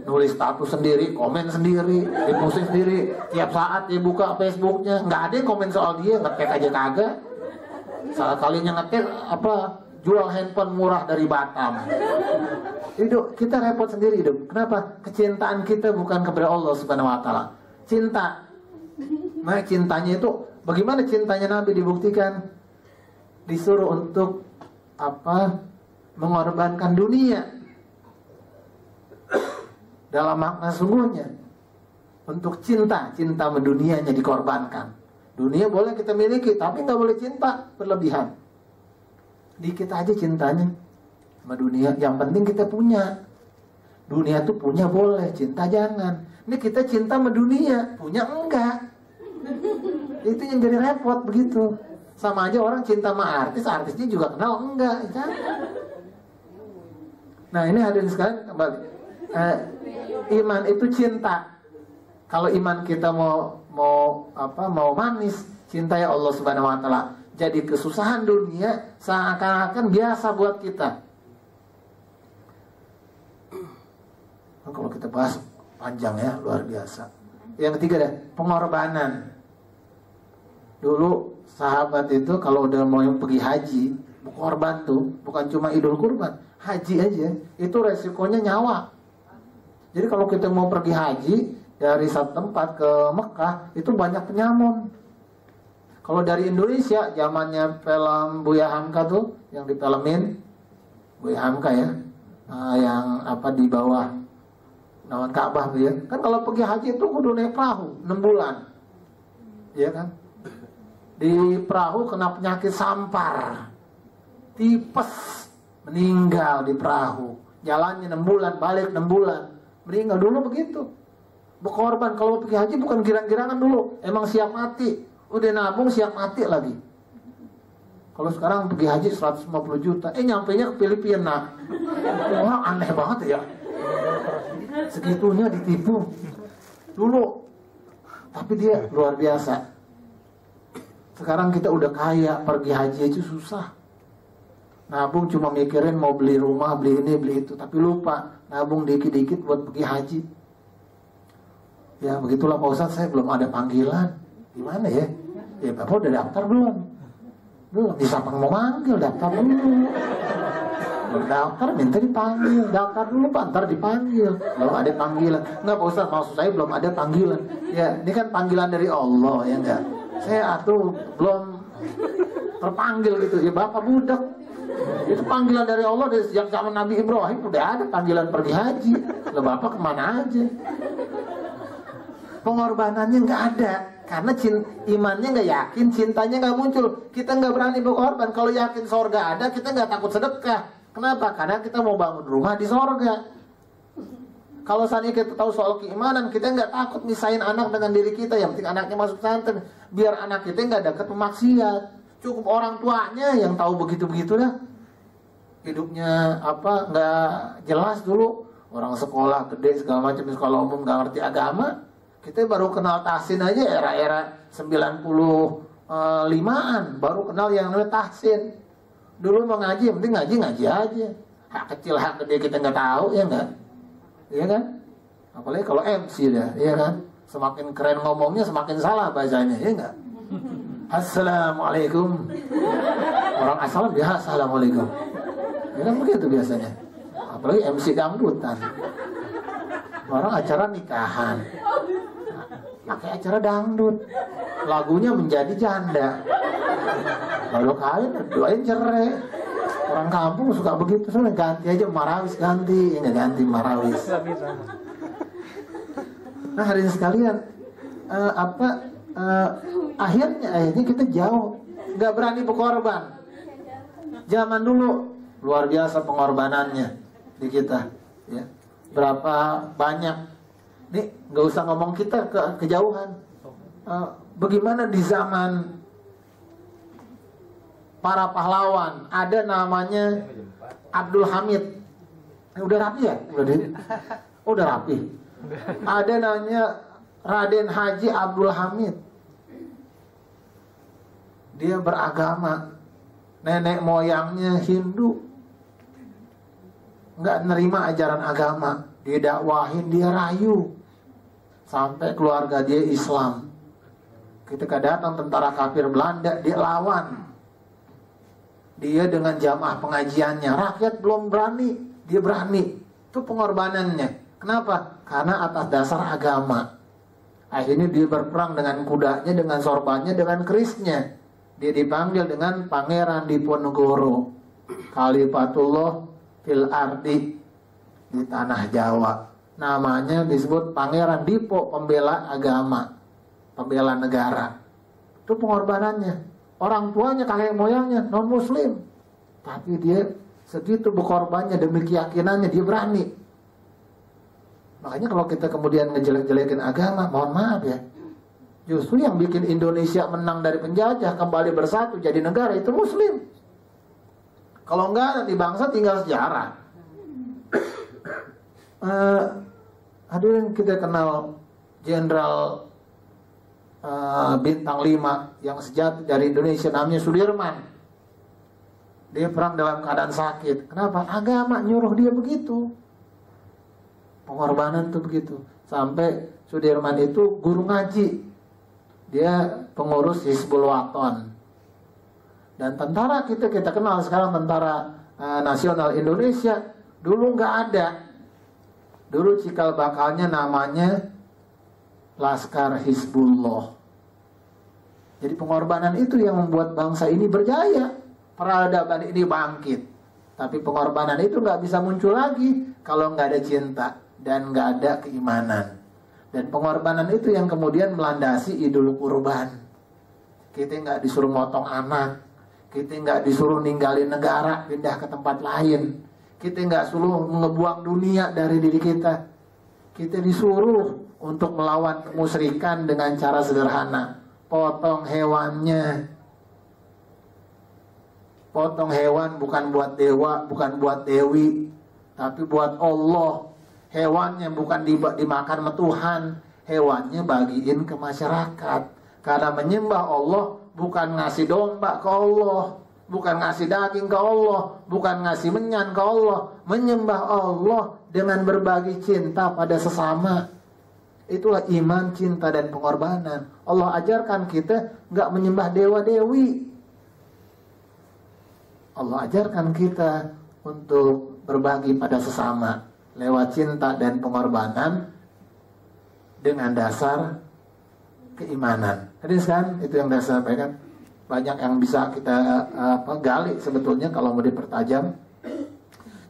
nulis status sendiri, komen sendiri, diposting sendiri. Tiap saat dia buka Facebooknya, nggak ada yang komen soal dia, ngetek aja kagak. Salah kalinya ngetek jual handphone murah dari Batam. Hidup kita repot sendiri hidup. Kenapa? Kecintaan kita bukan kepada Allah Subhanahu Wa Taala. Cinta, nah cintanya itu bagaimana cintanya Nabi dibuktikan? Disuruh untuk mengorbankan dunia. Dalam makna sungguhnya, untuk cinta dunianya dikorbankan. Dunia boleh kita miliki, tapi nggak boleh cinta berlebihan. Dikit aja cintanya sama dunia. Yang penting kita punya. Dunia tuh punya boleh, cinta jangan. Ini kita cinta sama dunia, punya enggak. Itu yang jadi repot begitu. Sama aja orang cinta sama artis, artisnya juga kenal enggak, kan? Nah ini hadirin sekalian kembali. Iman itu cinta. Kalau iman kita mau manis, cintai Allah Subhanahu Wa Taala. Jadi kesusahan dunia seakan-akan biasa buat kita. Kalau kita bahas panjang ya, luar biasa. Yang ketiga deh, pengorbanan. Dulu sahabat itu kalau udah mau pergi haji, korban tuh bukan cuma idul kurban, haji aja itu resikonya nyawa. Jadi kalau kita mau pergi haji dari satu tempat ke Mekah itu banyak penyamun. Kalau dari Indonesia zamannya film Buya Hamka tuh yang difilmin Buya Hamka ya, yang di bawah nawan Ka'bah tuh ya. Kan kalau pergi haji itu kudu naik perahu 6 bulan, ya kan? Di perahu kena penyakit sampar, tipes, meninggal di perahu. Jalannya 6 bulan, balik 6 bulan, meninggal dulu begitu. Berkorban kalau pergi haji bukan girang-girangan dulu, emang siap mati. Udah nabung siap mati lagi. Kalau sekarang pergi haji 150 juta, nyampainya ke Filipina. Wah aneh banget ya. Segitunya ditipu dulu. Tapi dia luar biasa. Sekarang kita udah kaya, pergi haji aja susah. Nabung cuma mikirin mau beli rumah, beli ini, beli itu. Tapi lupa nabung dikit-dikit buat pergi haji. Ya begitulah Pak Ustadz, saya belum ada panggilan. Gimana ya? Ya Bapak udah daftar belum? Belum, bisa mau manggil, daftar dulu. Daftar minta dipanggil, daftar dulu Pak, ntar dipanggil. Belum ada panggilan. Enggak Pak Ustadz, maksud saya belum ada panggilan. Ya ini kan panggilan dari Allah ya enggak? Saya belum terpanggil gitu. Ya Bapak budak. Itu panggilan dari Allah dari sejak zaman Nabi Ibrahim udah ada panggilan pergi haji. Lah Bapak kemana aja? Pengorbanannya nggak ada karena imannya nggak yakin, cintanya nggak muncul. Kita nggak berani berkorban. Kalau yakin sorga ada, kita nggak takut sedekah. Kenapa? Karena kita mau bangun rumah di sorga. Kalau seandainya kita tahu soal keimanan, kita nggak takut misahin anak dengan diri kita. Yang penting anaknya masuk pesantren, biar anak kita nggak dekat pemaksiat. Cukup orang tuanya yang tahu begitu-begitu dah. Hidupnya nggak jelas dulu. Orang sekolah gede segala macam, sekolah umum nggak ngerti agama. Kita baru kenal tahsin aja era-era 95-an baru kenal yang namanya tahsin. Dulu mau ngaji, yang penting ngaji aja. Hak kecil, hak gede kita nggak tahu, ya nggak? Iya kan? Apalagi kalau MC dah, ya kan? Semakin keren ngomongnya, semakin salah bahasanya, ya nggak? Assalamualaikum. Orang asal dia assalamualaikum. Ya kan begitu biasanya. Apalagi MC dangdutan. Orang acara nikahan. Pakai acara dangdut, lagunya menjadi janda. Baru kawin doain cerai. Orang kampung suka begitu, soalnya ganti aja marawis, ganti, ini ganti marawis. Nah hadirin sekalian, akhirnya kita jauh, nggak berani berkorban. Zaman dulu luar biasa pengorbanannya di kita, ya. Berapa banyak? Nih nggak usah ngomong kita kejauhan. Bagaimana di zaman para pahlawan, ada namanya Abdul Hamid. Udah rapi ya? Udah rapi. Ada namanya Raden Haji Abdul Hamid. Dia beragama, nenek moyangnya Hindu, nggak nerima ajaran agama, didakwahin, dia rayu, sampai keluarga dia Islam. Ketika datang tentara kafir Belanda, dia lawan. Dia dengan jamaah pengajiannya, rakyat belum berani, dia berani. Itu pengorbanannya. Kenapa? Karena atas dasar agama. Akhirnya dia berperang dengan kudanya, dengan sorbannya, dengan kerisnya. Dia dipanggil dengan Pangeran Diponegoro, Khalifatullah fil ardi, di tanah Jawa. Namanya disebut Pangeran Dipo, pembela agama, pembela negara. Itu pengorbanannya. Orang tuanya, kakek moyangnya non muslim, tapi dia segitu berkorbannya demi keyakinannya, dia berani. Makanya kalau kita kemudian ngejelek-jelekin agama, mohon maaf ya, justru yang bikin Indonesia menang dari penjajah, kembali bersatu jadi negara, itu muslim. Kalau enggak, nanti bangsa tinggal sejarah. Hadirin, kita kenal Jenderal bintang 5 yang sejati dari Indonesia, namanya Sudirman. Dia perang dalam keadaan sakit. Kenapa? Agama nyuruh dia begitu. Pengorbanan tuh begitu. Sampai Sudirman itu guru ngaji, dia pengurus Hizbul Waton. Dan tentara kita kenal sekarang, Tentara Nasional Indonesia, dulu nggak ada. Dulu cikal bakalnya namanya Laskar Hizbullah. Jadi pengorbanan itu yang membuat bangsa ini berjaya, peradaban ini bangkit. Tapi pengorbanan itu nggak bisa muncul lagi kalau nggak ada cinta dan nggak ada keimanan. Dan pengorbanan itu yang kemudian melandasi Idul Kurban. Kita nggak disuruh motong anak, kita nggak disuruh ninggalin negara pindah ke tempat lain, kita nggak suruh ngebuang dunia dari diri kita. Kita disuruh untuk melawan kemusyrikan dengan cara sederhana. Potong hewannya. Potong hewan bukan buat dewa, bukan buat dewi, tapi buat Allah. Hewannya bukan dimakan sama Tuhan, hewannya bagiin ke masyarakat. Karena menyembah Allah bukan ngasih domba ke Allah, bukan ngasih daging ke Allah, bukan ngasih menyan ke Allah. Menyembah Allah dengan berbagi cinta pada sesama. Itulah iman, cinta, dan pengorbanan. Allah ajarkan kita nggak menyembah dewa-dewi. Allah ajarkan kita untuk berbagi pada sesama lewat cinta dan pengorbanan dengan dasar keimanan. Jadi kan itu yang saya sampaikan. Banyak yang bisa kita gali sebetulnya kalau mau dipertajam.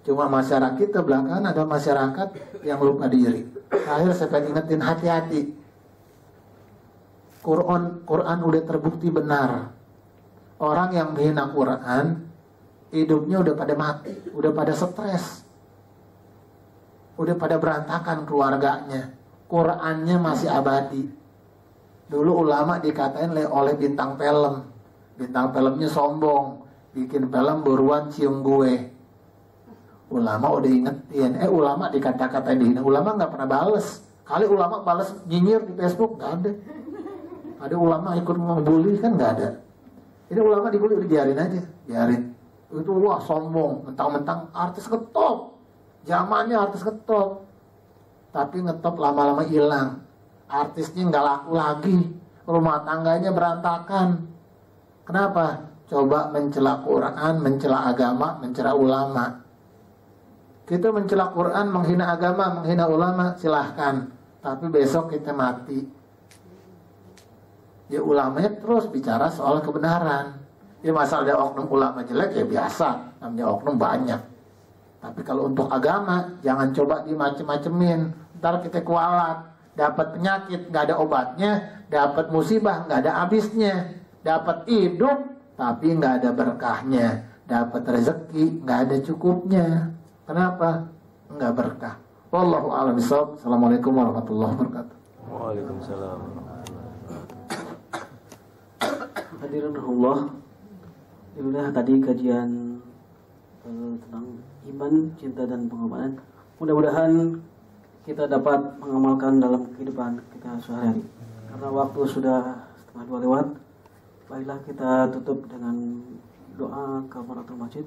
Cuma masyarakat kita belakangan ada masyarakat yang lupa diri. Akhir saya pengen ingetin, hati-hati. Quran udah terbukti benar. Orang yang menghina Quran, hidupnya udah pada mati, udah pada stres, udah pada berantakan keluarganya. Qurannya masih abadi. Dulu ulama dikatain oleh bintang film. Bintang filmnya sombong, bikin film buruan cium gue. Ulama udah ingetin, ulama dikata-katain dihina, ulama nggak pernah bales. Kali ulama bales nyinyir di Facebook, nggak ada. Ada ulama ikut membuli kan, nggak ada. Ini ulama dibully udah biarin aja, biarin. Itu wah sombong, mentang-mentang artis ngetop, zamannya artis ngetop. Tapi ngetop lama-lama hilang, artisnya nggak laku lagi, rumah tangganya berantakan. Kenapa? Coba mencela Quran, mencela agama, mencela ulama. Kita mencela Quran, menghina agama, menghina ulama, silahkan. Tapi besok kita mati. Ya ulamanya terus bicara soal kebenaran. Ya masalah ada oknum ulama jelek ya biasa, namanya oknum banyak. Tapi kalau untuk agama jangan coba dimacem-macemin. Ntar kita kualat, dapat penyakit nggak ada obatnya, dapat musibah nggak ada habisnya, dapat hidup tapi nggak ada berkahnya, dapat rezeki nggak ada cukupnya. Kenapa? Nggak berkah. Wallahu a'lam bishawab. Assalamualaikum warahmatullahi wabarakatuh. Waalaikumsalam. Hadirin Allah, inilah tadi kajian tentang iman, cinta dan pengorbanan. Mudah-mudahan kita dapat mengamalkan dalam kehidupan kita sehari-hari. Karena waktu sudah 1:30 lewat, baiklah kita tutup dengan doa kafaratul masjid.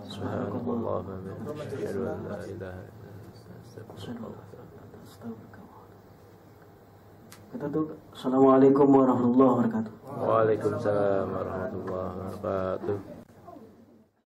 Subhanallah wa bihamdihi, asyhadu an la ilaha illallah. Kita tutup. Assalamualaikum warahmatullahi wabarakatuh. Waalaikumsalam warahmatullahi wabarakatuh.